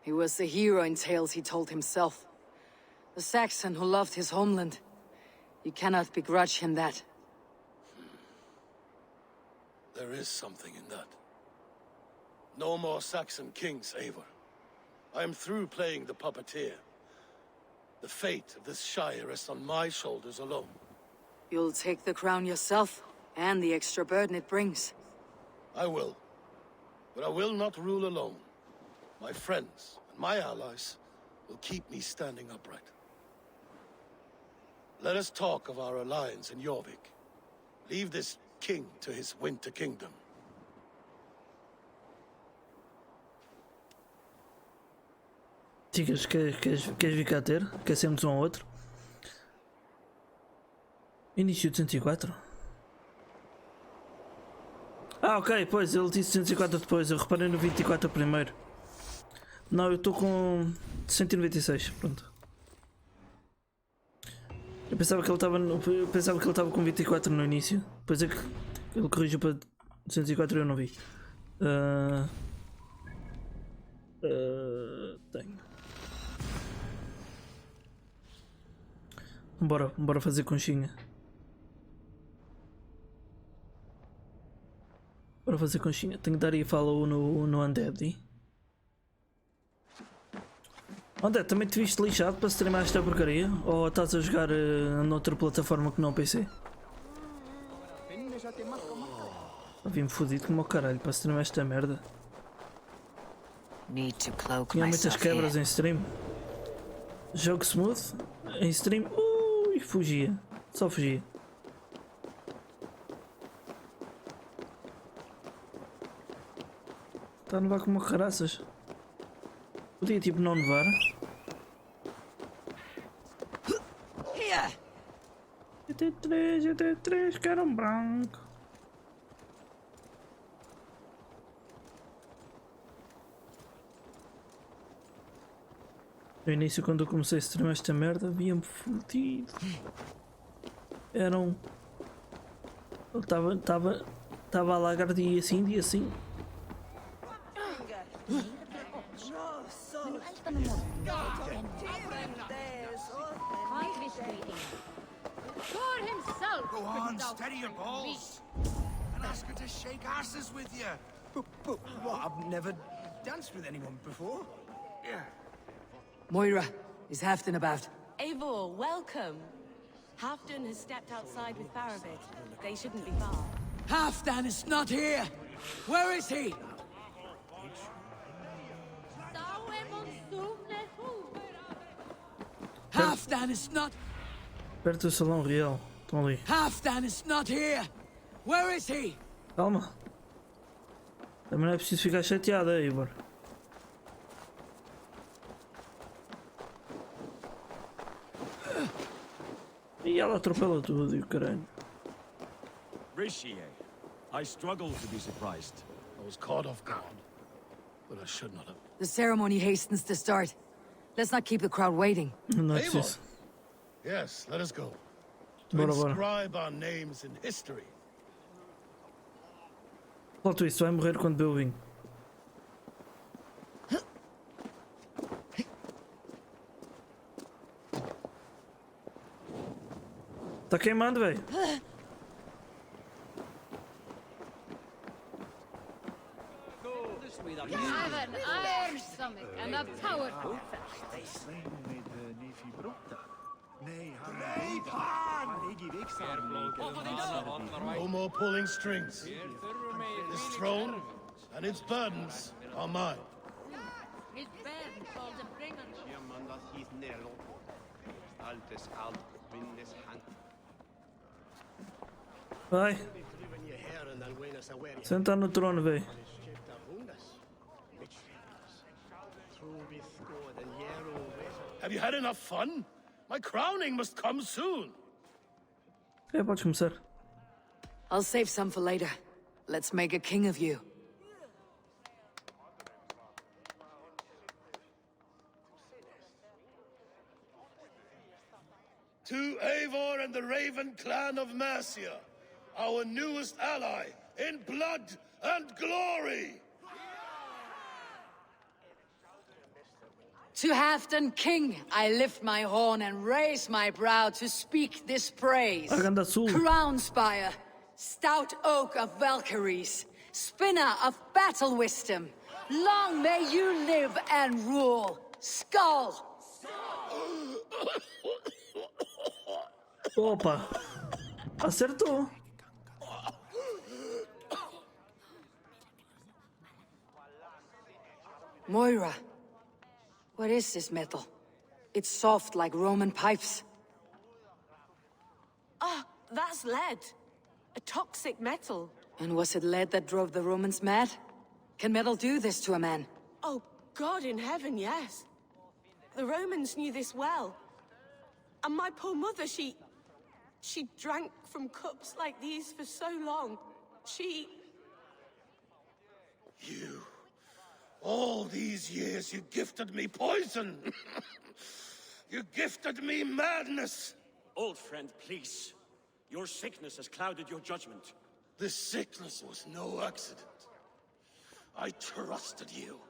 He was the hero in tales he told himself. The Saxon who loved his homeland. You cannot begrudge him that. There is something in that. No more Saxon kings, Eivor. I am through playing the puppeteer. The fate of this shire rests on my shoulders alone. You'll take the crown yourself, and the extra burden it brings. I will. But I will not rule alone. My friends and my allies will keep me standing upright. Let us talk of our alliance in Jorvik. Leave this king to his winter kingdom. Dicas, queres vir cá ter? Aquecemos um ao outro. Início de 104? Ah, ok, pois, ele disse 104 depois, eu reparei no 24 primeiro. Não, eu estou com 196, pronto. Eu pensava que ele estava com 24 no início, depois é que ele corrigiu para 104 e eu não vi. Tenho. Bora fazer conchinha. Bora fazer conchinha. Tenho que dar aí follow no Undead. Undead, também te viste lixado para streamar esta porcaria? Ou estás a jogar noutra plataforma que não PC? Vi-me fodido como o caralho para streamar esta merda. Tinha muitas quebras em stream. Jogo smooth em stream. Ui, fugia. Só fugia. Está a nevar como caraças. Podia tipo não nevar. GT3, que era um branco. No início, quando eu comecei a streamar esta merda, havia-me fodido. Era um... Eu estava a lagar dia sim, dia sim. Go on, steady your balls. And ask her to shake asses with you. But what? I've never danced with anyone before. Yeah. Moira, is Halfdan about? Eivor, welcome. Halfdan has stepped outside with Faravid. They shouldn't be far. Halfdan is not here! Where is he? Halfdan is not... Perto do salão real. Estão ali. Halfdan is not here! Where is he? Calma. Também não é preciso ficar chateada, Eivor. E ela atropela tudo e o caralho. Rishi, I struggle to be surprised. I was caught off guard, but I should not have. The ceremony hastens to start. Let's not keep the crowd waiting. Eivor! Yes, let us go. To inscribe our names in history. Plot twist, vai morrer quando beber o vinho. Tá queimando, velho. You have an iron stomach and a powerful fist. No more pulling strings. This throne and its burdens are mine. His band called to bring us. Vai. Senta no trono, velho. Have you had enough fun? My crowning must come soon. É, podes começar. I'll save some for later. Let's make a king of you. To Eivor and the Raven clan of Mercia, our newest ally in blood and glory. To Halfdan King, I lift my horn and raise my brow to speak this praise. Crown spire, stout oak of Valkyries, spinner of battle wisdom, long may you live and rule. Skull! Opa! Acertou! Moira, what is this metal? It's soft like Roman pipes. Ah, that's lead. A toxic metal. And was it lead that drove the Romans mad? Can metal do this to a man? Oh, God in heaven, yes. The Romans knew this well. And my poor mother, she drank from cups like these for so long. You... All these years you gifted me poison! You gifted me madness! Old friend, please. Your sickness has clouded your judgment. This sickness was no accident. I trusted you.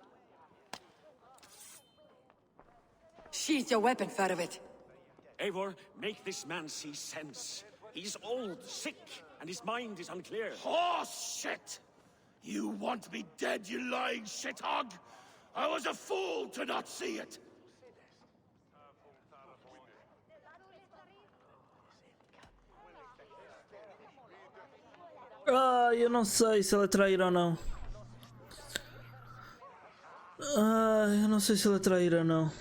Sheath your weapon, Faravid. Eivor, make this man see sense. He's old, sick, and his mind is unclear. Horse shit! You want me dead, you lying shithog? I was a fool to not see it! Ah, eu não sei se ela é traíra ou não. Ah, eu não sei se ela é traíra ou não.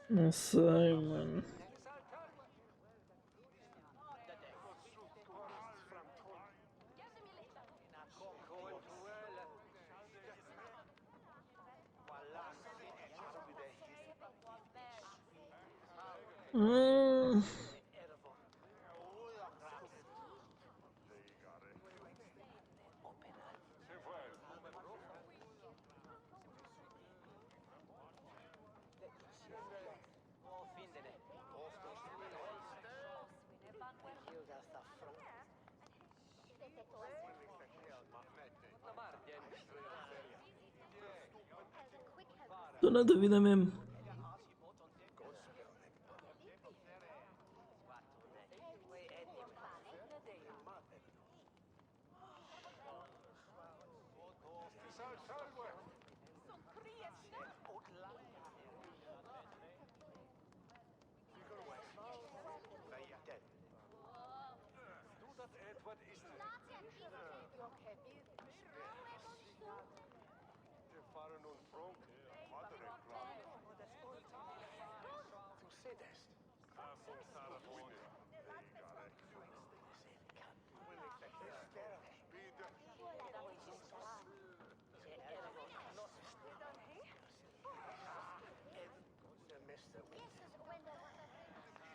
Não sei, mano. Tô na dúvida mesmo.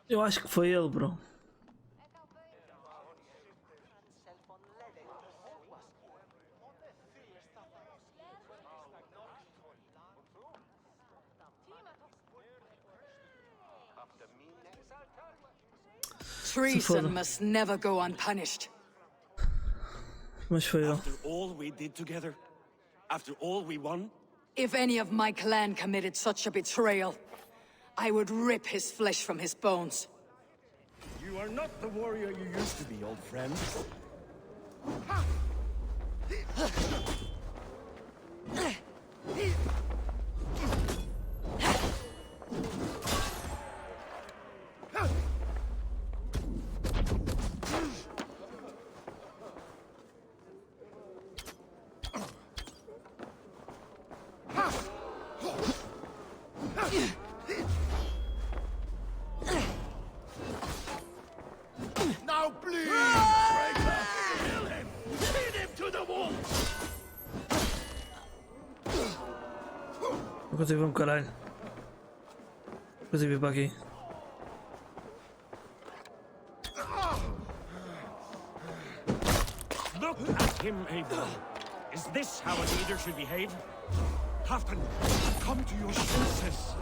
Eu acho que foi ele, bro. Treason must never go unpunished. Mas foi ele. After all we did together, after all we won, If any of my clan committed such a betrayal, I would rip his flesh from his bones. you are not the warrior you used to be, old friend. Now please! Traitor! Kill him! Pin him to the wall! Não consigo ver um caralho. Não consigo vir para aqui. Look at him, Eivor. Is this how a leader should behave? Halfdan, come to your senses.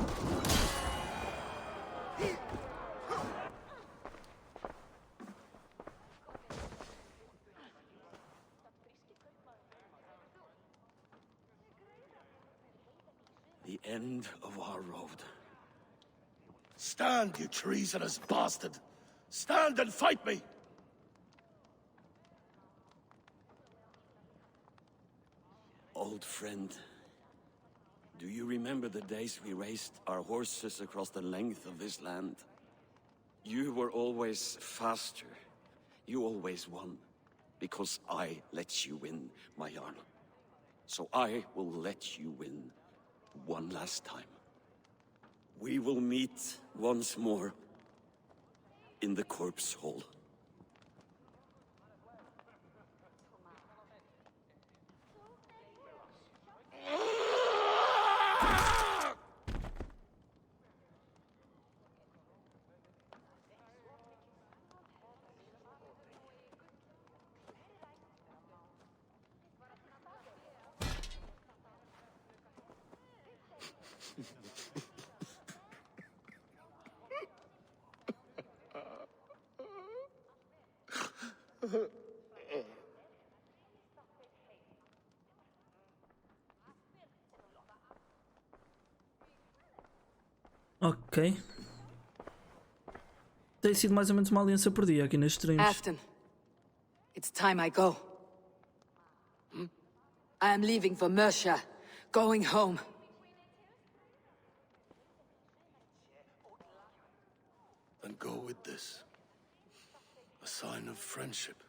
The end of our road. Stand, you treasonous bastard! Stand and fight me! Old friend, do you remember the days we raced our horses across the length of this land? You were always faster. You always won. Because I let you win, my Jarl. So I will let you win one last time. We will meet once more in the corpse hall. Ok. Tem sido mais ou menos uma aliança por dia aqui nas streams. Afton, it's time I go. I am leaving for Mercia, going home. Then go with this. A sign of friendship.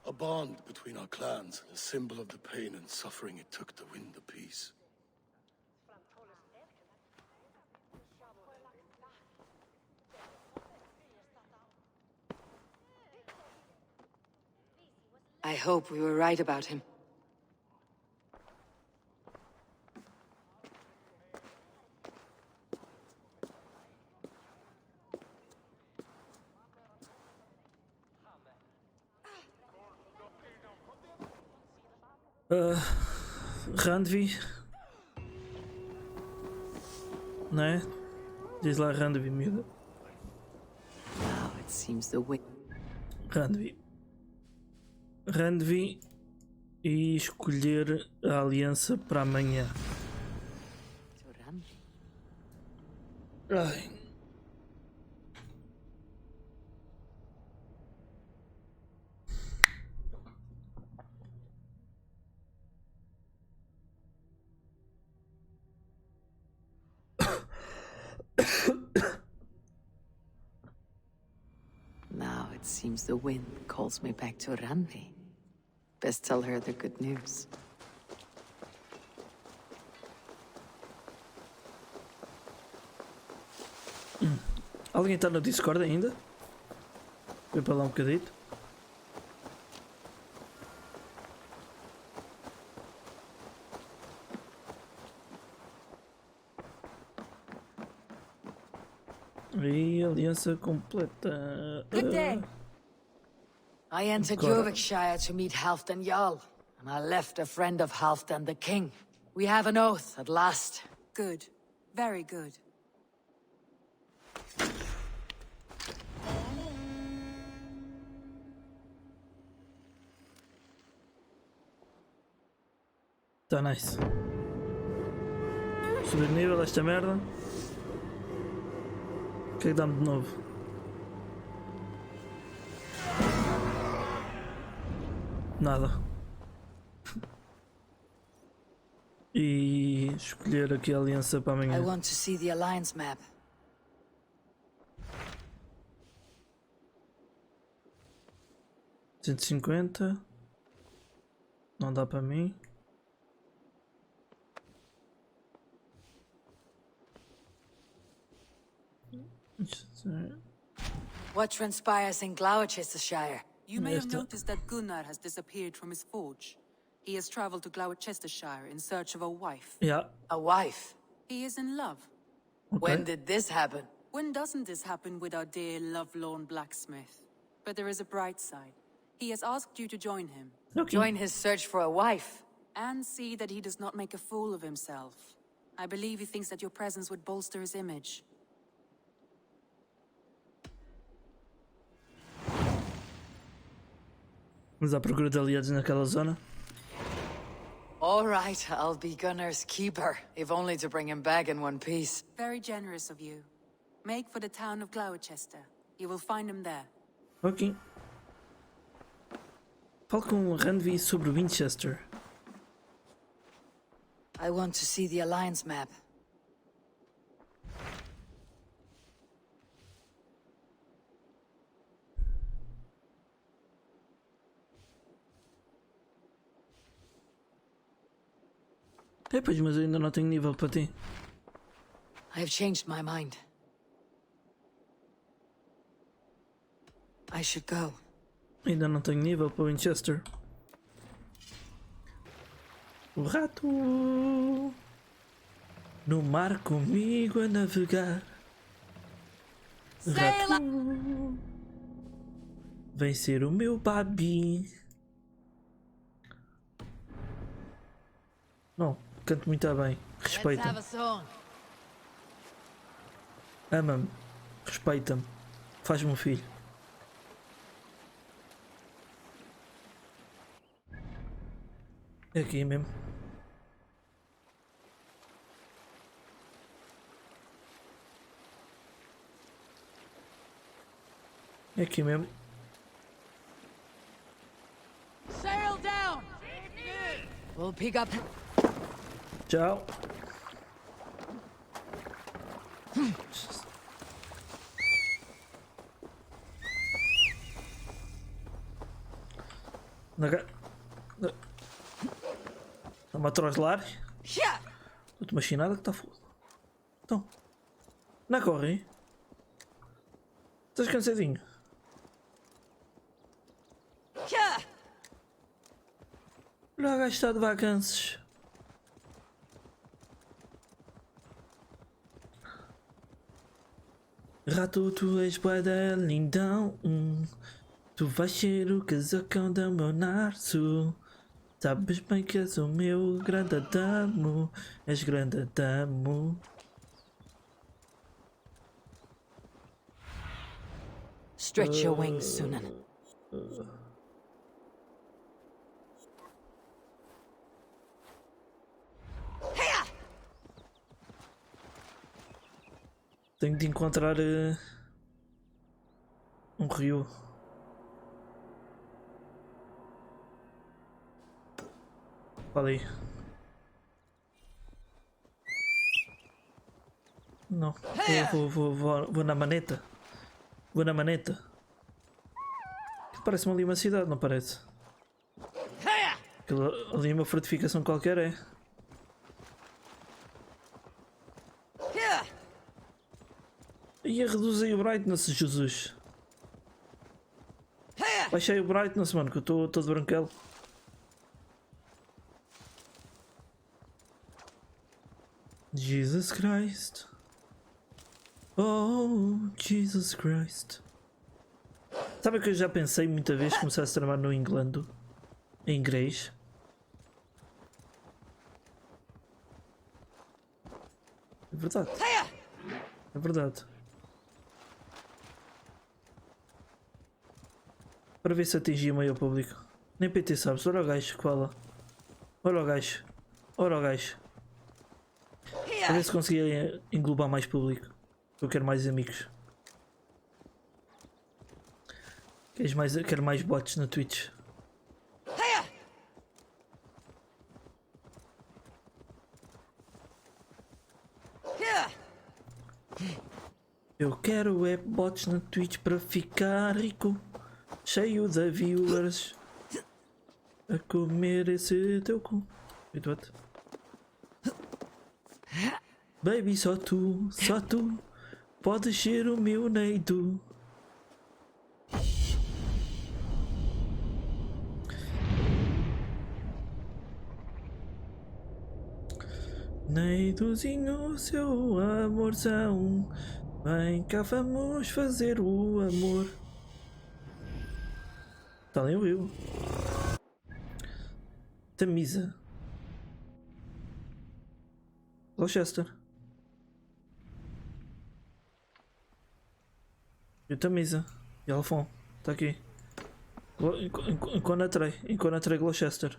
A bond between our clans, a symbol of the pain and suffering it took to win the peace. I hope we were right about him. Randvi. Não é? Diz lá Randvi, miúda. Now it seems the way. Randvi. Randvi e escolher a aliança para amanhã. Ai. Now it seems the wind calls me back to Ranvi. Best tell her the good news. Alguém está no Discord ainda? Vem para lá um bocadito. E aliança completa. Good day. I entered Jorvikshire to meet Halfdan Jarl, and I left a friend of Halfdan the King. We have an oath at last. Good. Very good. Tá nice. Subir nível esta merda. O que é que dá-me de novo? Nada. E escolher aqui a aliança para amanhã. I want to see the alliance map. $150. Não dá para mim. What transpires in Gloucestershire? You may have noticed that Gunnar has disappeared from his forge. He has traveled to Gloucestershire in search of a wife. Yeah. A wife? He is in love. Okay. When did this happen? When doesn't this happen with our dear lovelorn blacksmith? But there is a bright side. He has asked you to join him. Okay. Join his search for a wife? And see that he does not make a fool of himself. I believe he thinks that your presence would bolster his image. Vamos à procura de aliados naquela zona. All right, I'll be Gunnar's keeper, if only to bring him back in one piece. Very generous of you. Make for the town of Gloucester. You will find him there. Ok. Falo com Randvi sobre Winchester. I want to see the alliance map. É, pois, mas eu ainda não tenho nível para ti. I have changed my mind. I should go. Ainda não tenho nível para Winchester. O rato no mar comigo a navegar. Rato vem ser o meu babi. Não, canto muito bem. Respeita-me. Ama-me. Respeita-me. Faz-me um filho. É aqui mesmo. É aqui mesmo. Sail down! We'll pick up. Tchau. Está-me a troslar. Estou-te uma chinada que está foda. Então. Não corre. Estás cansadinho. Olha o gajo está de vacances. Rato, tu és bué lindão. Tu vais ser o casacão do meu narço. Sabes bem que és o meu grande damo. És grande damo. Stretch your wings, Sunan. Tenho de encontrar um rio. Falei. Não. Vou na maneta. Vou na maneta. Parece-me ali uma cidade, não parece? Aquilo, ali uma fortificação qualquer é. Ia reduzir o brightness, Jesus. Baixei o brightness, mano, que eu estou todo branquelo. Jesus Christ. Oh, Jesus Christ. Sabe que eu já pensei muita vez começar a tramar no inglês? Em inglês? É verdade. É verdade. Para ver se atingia o maior público. Nem PT sabes. Olha o gajo que fala. Olha o gajo. Olha o gajo. A ver se conseguia englobar mais público. Eu quero mais amigos. Quero mais bots na Twitch. Eu quero bots na Twitch para ficar rico. Cheio de viewers. A comer esse teu cu. Wait, what? Baby, só tu podes ser o meu neito. Neitozinho, seu amorzão. Vem cá, vamos fazer o amor. Está ali o rio. Tamisa. Gloucester. E o Tamisa. E Alfon. Está aqui. Encontrei Gloucester.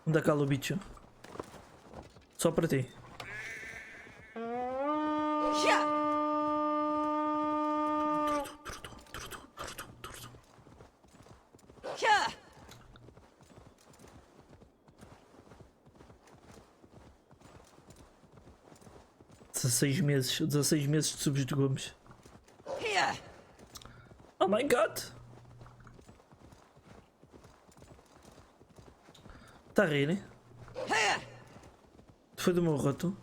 Onde é que o bicho? Só para ti. Dezesseis meses de subs de gomes. Oh my god! Tá a rir, né? Foi do meu roto.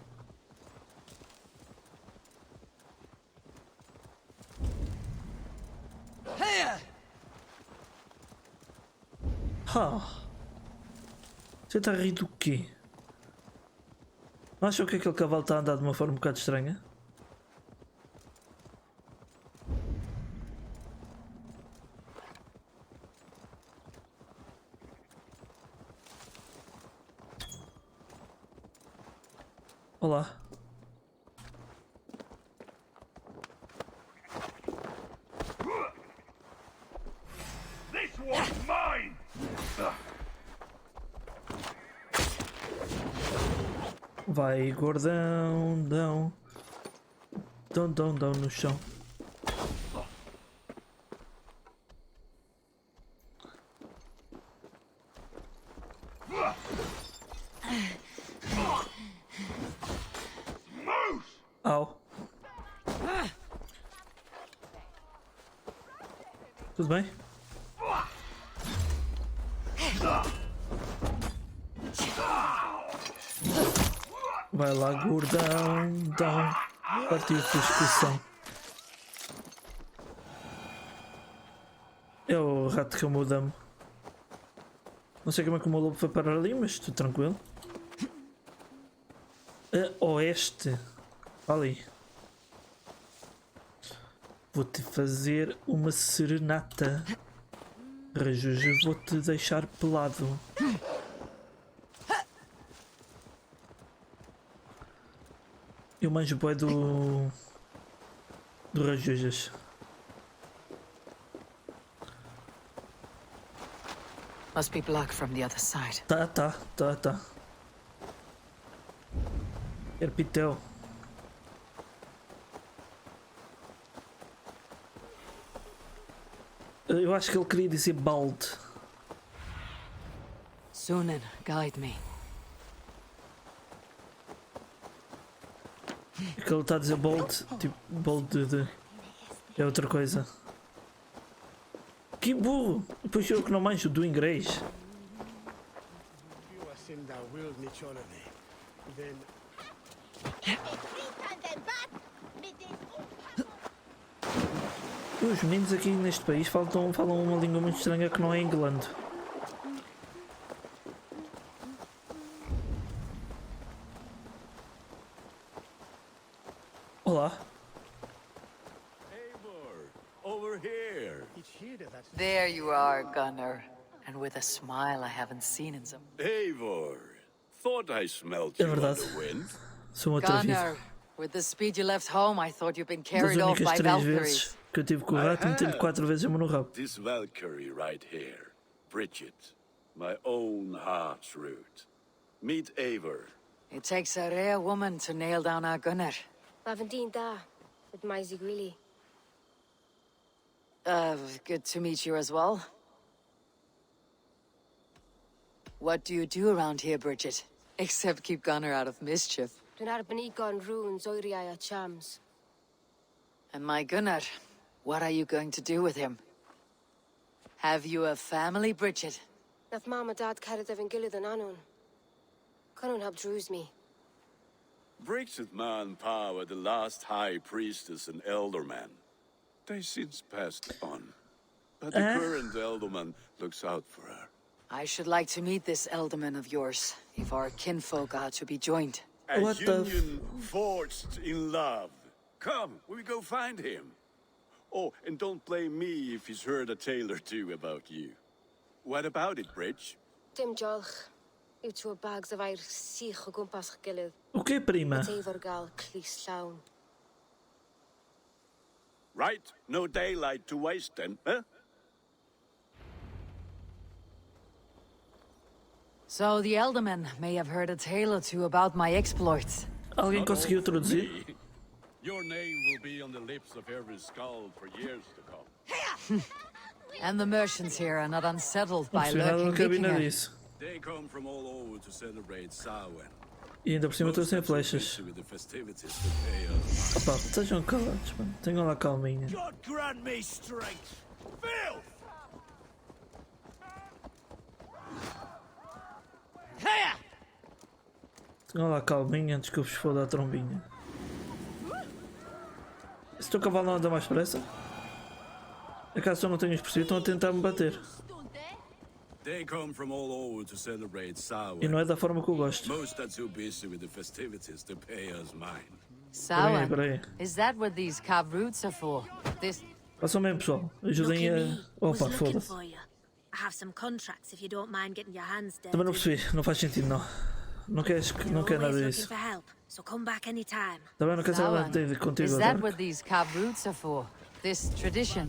Você tá a rir do quê? Não acham que aquele cavalo está a andar de uma forma um bocado estranha? Olá. This one's mine. Vai, gordão, dão no chão. Au. Tudo bem? Vai lá, gordão, partiu a tua expressão. É o rato que eu mudamo. Não sei como é que o meu lobo foi parar ali, mas estou tranquilo. A oeste. Ali. Vou-te fazer uma serenata. Rajuja, vou-te deixar pelado. Eu manjo bué do Rajujas. Must be blocked from the other side. Tá. Erpitel. Eu acho que ele queria dizer balde. Sunan, guide me. É que ele está a dizer bold, tipo bold de... é outra coisa. Que burro! Depois eu que não manjo do inglês. Os meninos aqui neste país falam uma língua muito estranha que não é inglando. Olá. Over here. There you are, Gunnar. And with a smile I haven't seen in some... Eivor, thought I smelled É you on verdade. the wind. Sou um atrevido. Gunnar, with the speed you left home, I thought you'd been Das carried off únicas by 3 Valkyries. vezes que eu tive com o rato, meti-lhe 4 vezes a mão no rabo. This Valkyrie right here, Bridget, my own heart's root. Meet Eivor. It takes a rare woman to nail down our Gunnar. With my Zigrili. Good to meet you as well. What do you do around here, Bridget? Except keep Gunnar out of mischief. Dunarbanigon runes Oiriaya chams. And my Gunnar, what are you going to do with him? Have you a family, Bridget? Nath Mama Dad carried Evan Gillid and Anun. Canun have drews me. Bridget Man Power, the last high priestess and elderman. They since passed on. But the current elderman looks out for her. I should like to meet this elderman of yours, if our kinfolk are to be joined. A union forged in love. Come, we go find him. Oh, and don't blame me if he's heard a tale or two about you. What about it, Bridge? Dim Jolch. You two bags of air sich o gumpas gillid. O que, prima? Tevorgal clis llawn. Right, no daylight to waste then, huh? So the elderman may have heard a tale or two about my exploits. Alguém conseguiu traduzir? Your name will be on the lips of every skull for years to come. And the merchants here are not unsettled Não by percebi nada lurking do que a Bina Vikinger. disse. They come from all over to celebrate Samhain. E ainda por cima estou sem flechas. With the festivities to pay us. Opa, estejam calados, mano. Tenham lá calminha. God grant me strength. Filth! Tenham lá calminha antes que eu vos foda a trombinha. Se o teu cavalo não anda mais depressa? Acaso eu não tenho percebido, estão a tentar me bater. They come from all over to celebrate Samhain. E não é da forma que eu gosto. Most are too busy with the festivities to pay us mine. Samhain? Peraí. Is that what these cab roots are for? This... Façam mesmo, pessoal. Ajudem a... Opa, foda-se. I have some contracts if you don't mind getting your hands dirty. Também não percebi, não faz sentido não. Não quer nada disso. For help, so come back anytime. Também não quer saber nada de contigo Is that agora. what these cab roots are for? This tradition?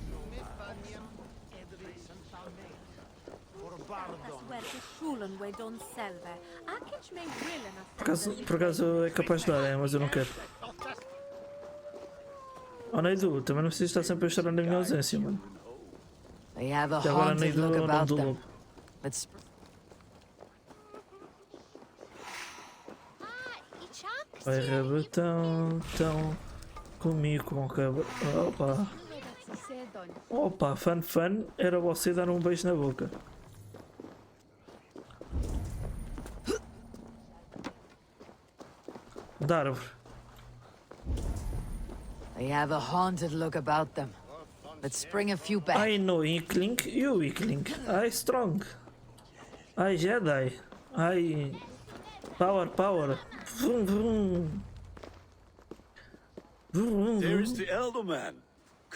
Por acaso é capaz de dar, mas eu não quero. Oh, Neidu, também não preciso estar sempre a chorar na minha ausência, mano. They have a E agora haunted Neidu look não about do them. lobo. But Vai rabatão, tão comigo com cabra. Opa. Opa, fan era você dar um beijo na boca. Da árvore. they have a haunted look about them. Let's bring a few back. I know Inkling, you Inkling. I strong. I Jedi. I power. Vroom vroom. Vroom, vroom, There's vroom. the elder man.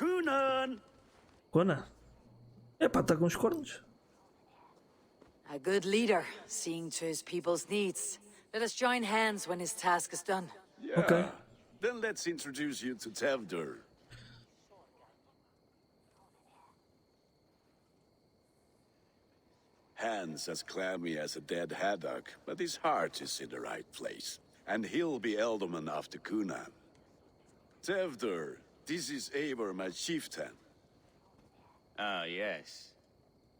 Kunan! Cona? Epá, está com os cornos. A good leader, seeing to his people's needs. Let us join hands when his task is done. Yeah. Okay. Then let's introduce you to Tevdur. Hands as clammy as a dead haddock, but his heart is in the right place. And he'll be Elderman after Kunan. Tevdur, this is Eivor, my chieftain. Ah, yes.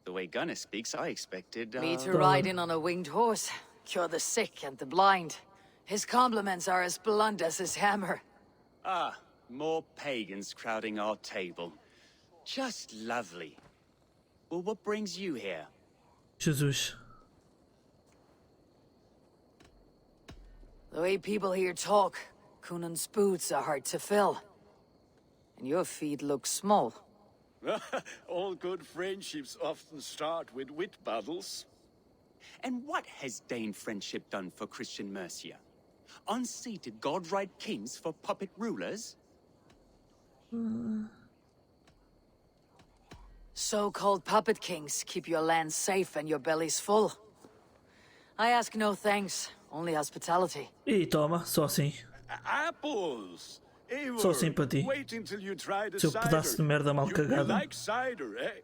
The way Gunnar speaks, I expected, Me to ride in on a winged horse, cure the sick and the blind. His compliments are as blunt as his hammer. Ah, more pagans crowding our table. Just lovely. Well, what brings you here? Jesus. The way people here talk, Kunan's boots are hard to fill. And your feet look small. All good friendships often start with wit battles. And what has Dane friendship done for Christian Mercia? Unseated god-right kings for puppet rulers? So-called puppet kings keep your land safe and your bellies full. I ask no thanks, only hospitality. E toma, só assim. Apples! Eivor, Só assim para ti. wait until you try the Seu cider. pedaço de merda mal You cagado. like cider, eh?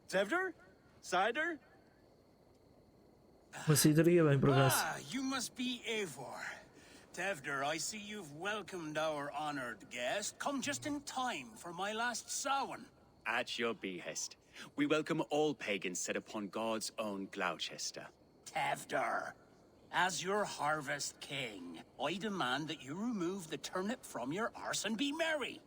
Tevdur? Cider? Uma cidreria bem por acaso. Ah, you must be Eivor. Tevdur, I see you've welcomed our honored guest. Come just in time for my last Samhain. At your behest. We welcome all pagans set upon God's own Gloucester. Tevdur, as your harvest king, I demand that you remove the turnip from your arse and be merry.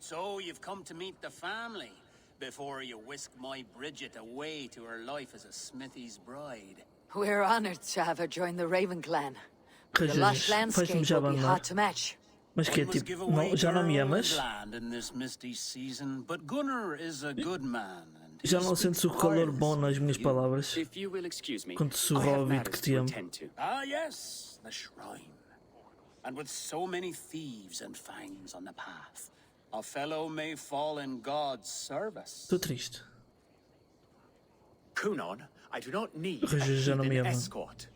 So you've come to meet the family, before you whisk my Bridget away to her life as a smithy's bride. We're honored to have her join the Raven clan. The Jesus, lush faz-me landscape já will be abandonar. hard to match. Mas que é One must tipo, give não, away já não me girl and amas? land in this misty season, but Gunnar is a good man. And Já he não speaks sentes o calor kindness bom nas to minhas you. palavras? If you will excuse me, Quando te I sussurro have ao ouvido matters que te to amo. attend to. Ah, yes, the shrine. And with so many thieves and fangs on the path, a fellow may fall in God's service. Estou triste. Kunon, I do not need a Jesus já não me heathen ama. escort.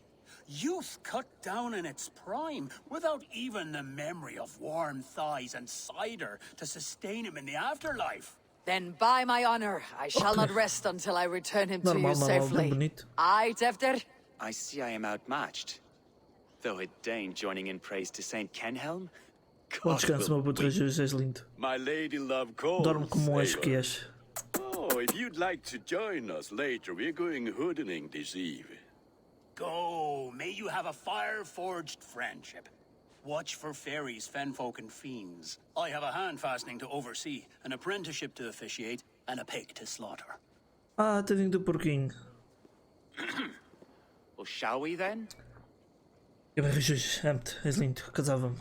Youth cut down in its prime, without even the memory of warm thighs and cider to sustain him in the afterlife. Then by my honor, I shall not rest until I return him to you Normal, bem safely. bonito. Aye, Tevdur? I see I am outmatched. Though a Dane joining in praise to Saint Kenhelm? Bom descanso, meu puto Jesus, és lindo. My lady love calls. Dorme como um anjo que Eivor. és. Oh, if you'd like to join us later, we're going hoodening this eve. Go, may you have a fire-forged friendship. Watch for fairies, fenfolk, and fiends. I have a hand fastening to oversee, an apprenticeship to officiate, and a pig to slaughter. Ah, tadinho do porquinho. Well, shall we then? Eu bem, Jesus, amo-te, és lindo, casava-me.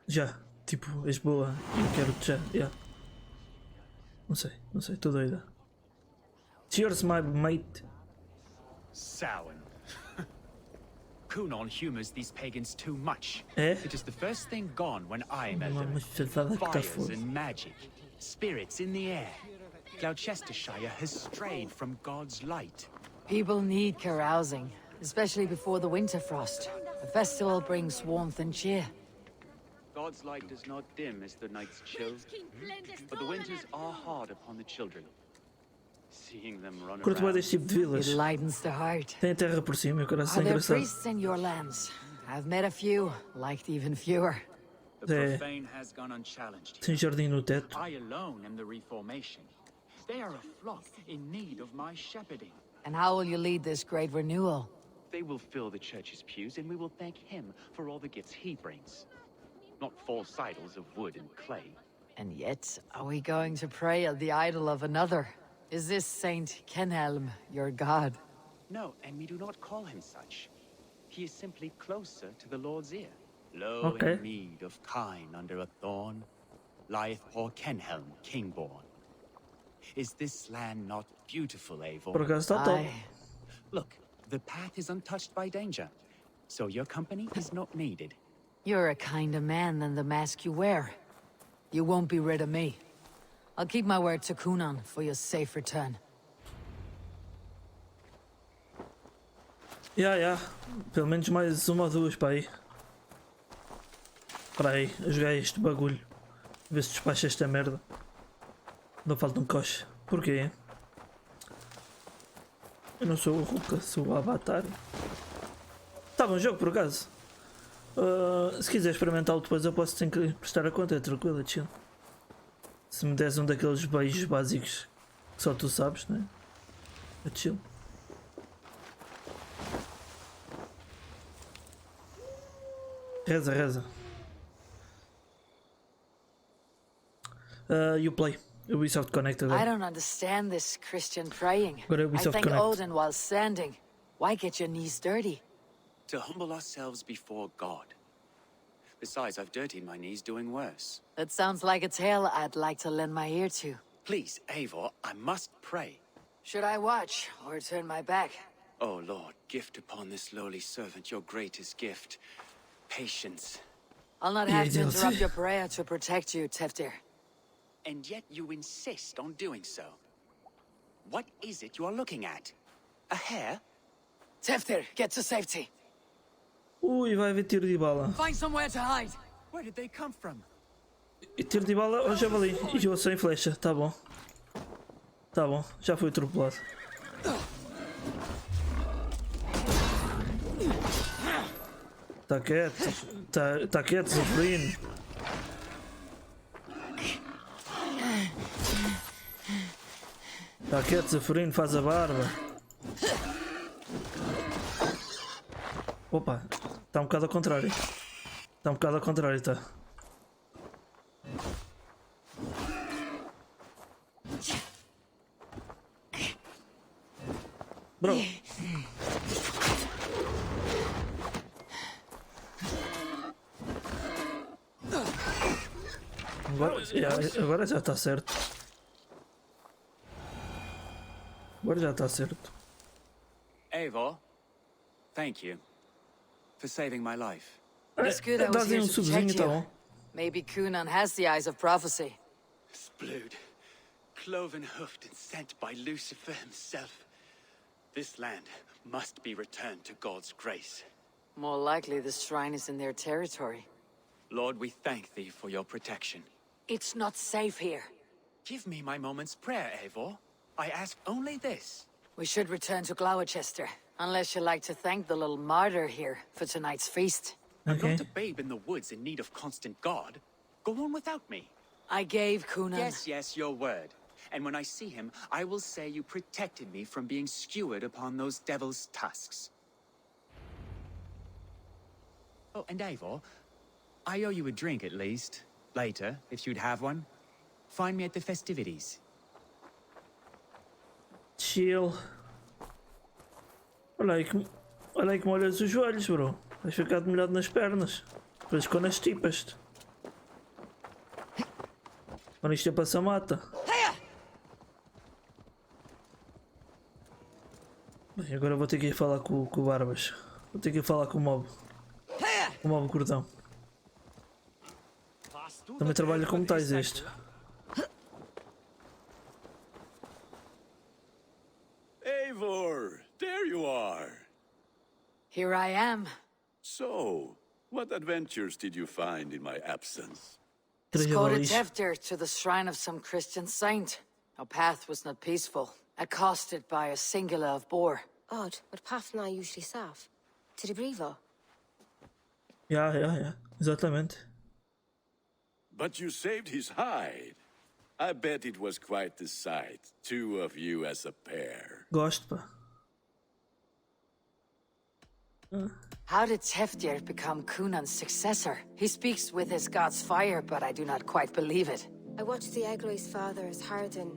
Já, tipo, és boa, eu quero-te já, yeah. Não sei, estou doida. Cheers, my mate. Samhain. Kunon humors these pagans too much. Eh? It is the first thing gone when I met Uma them. machadada que está Fires foda. and magic, spirits in the air. Gloucestershire has strayed from God's light. People need carousing, especially before the winter frost. The festival brings warmth and cheer. God's light does not dim as the nights chill, but the winters are hard upon the children. Seeing them run Curto bem around. deste tipo de vilas. It lightens the heart. Tem a terra por cima, eu quero Are ser there engraçado. priests in your lands? I've met a few, liked even fewer. The É, profane has gone unchallenged. sem jardim no teto. I alone am the reformation. They are a flock in need of my shepherding. And how will you lead this great renewal? They will fill the church's pews, and we will thank him for all the gifts he brings. Not false idols of wood and clay. And yet, are we going to pray at the idol of another? Is this Saint Kenhelm your god? No, and we do not call him such. He is simply closer to the Lord's ear. Lo, Okay. in mead of kine under a thorn, lieth poor Kenhelm, king-born. Is this land not beautiful, Eivor? Por acaso está top. Aye. Look, the path is untouched by danger, so your company is not needed. You're a kinder man than the mask you wear. You won't be rid of me. I'll keep my word to Cunan for your safe return. Yeah. Pelo menos mais uma ou duas para aí. Para aí, a jogar este bagulho. Ver se despacha esta merda. Não falta um coche. Porquê? Eu não sou o Ruka, sou o Avatar. Tá bom jogo por acaso. Se quiser experimentá-lo depois eu posso ter que prestar a conta, é tranquilo, é chill. Se me des um daqueles beijos básicos que só tu sabes, né? É chill. Reza. You play. Ubisoft Connect agora. I don't understand this Christian praying. Agora é I Ubisoft thank Connect. Odin while standing. Why get your knees dirty? To humble ourselves before God. Besides, I've dirtied my knees doing worse. That sounds like a tale I'd like to lend my ear to. Please, Eivor, I must pray. Should I watch or turn my back? Oh Lord, gift upon this lowly servant your greatest gift. Patience. I'll not have to interrupt your prayer to protect you, Teftir. And yet you insist on doing so. What is it you are looking at? A hare? Teftir, get to safety. Ui, vai haver tiro de bala. Find somewhere to hide. Where did they come from? E tiro de bala ao javali. E eu sem flecha, tá bom. Tá bom, já foi atropelado. Tá quieto. Tá quieto, Zofrino. Tá quieto, Zofrino, faz a barba. Opa, tá um bocado ao contrário. Tá. Bro. Agora já está certo. Eivor, thank you for saving my life. It's good I was here to subzinho, check tá you. bom. Maybe Cunan has the eyes of prophecy. Splood, cloven hoofed and sent by Lucifer himself. This land must be returned to God's grace. More likely the shrine is in their territory. Lord, we thank thee for your protection. It's not safe here. Give me my moment's prayer, Eivor. I ask only this. We should return to Gloucester, unless you like to thank the little martyr here for tonight's feast. I'm not a babe in the woods in need of constant guard. Go on without me. I gave Cunan... Yes, your word. And when I see him, I will say you protected me from being skewered upon those devil's tusks. Oh, and Eivor, I owe you a drink at least. Later, if you'd have one. Find me at the festivities. Chill. Olha aí que molhas os joelhos, bro. Vais ficar molhado nas pernas. Depois com as tipas. Quando isto é para essa mata. Bem, agora vou ter que ir falar com o Barbas. Vou ter que ir falar com o mob. Com o mob gordão. Também trabalha como tais este. Eivor, there you are. Here I am. So, what adventures did you find in my absence? Escorted Teftir to the shrine of some Christian saint. Our path was not peaceful, accosted by a singular of boar. Odd, but path na usually safe. To the Brivo. Yeah. Exatamente. But you saved his hide. I bet it was quite the sight. Two of you as a pair. Gosto, pá. How did Teftir become Cunan's successor? He speaks with his god's fire, but I do not quite believe it. I watched the Egloi's father as Harden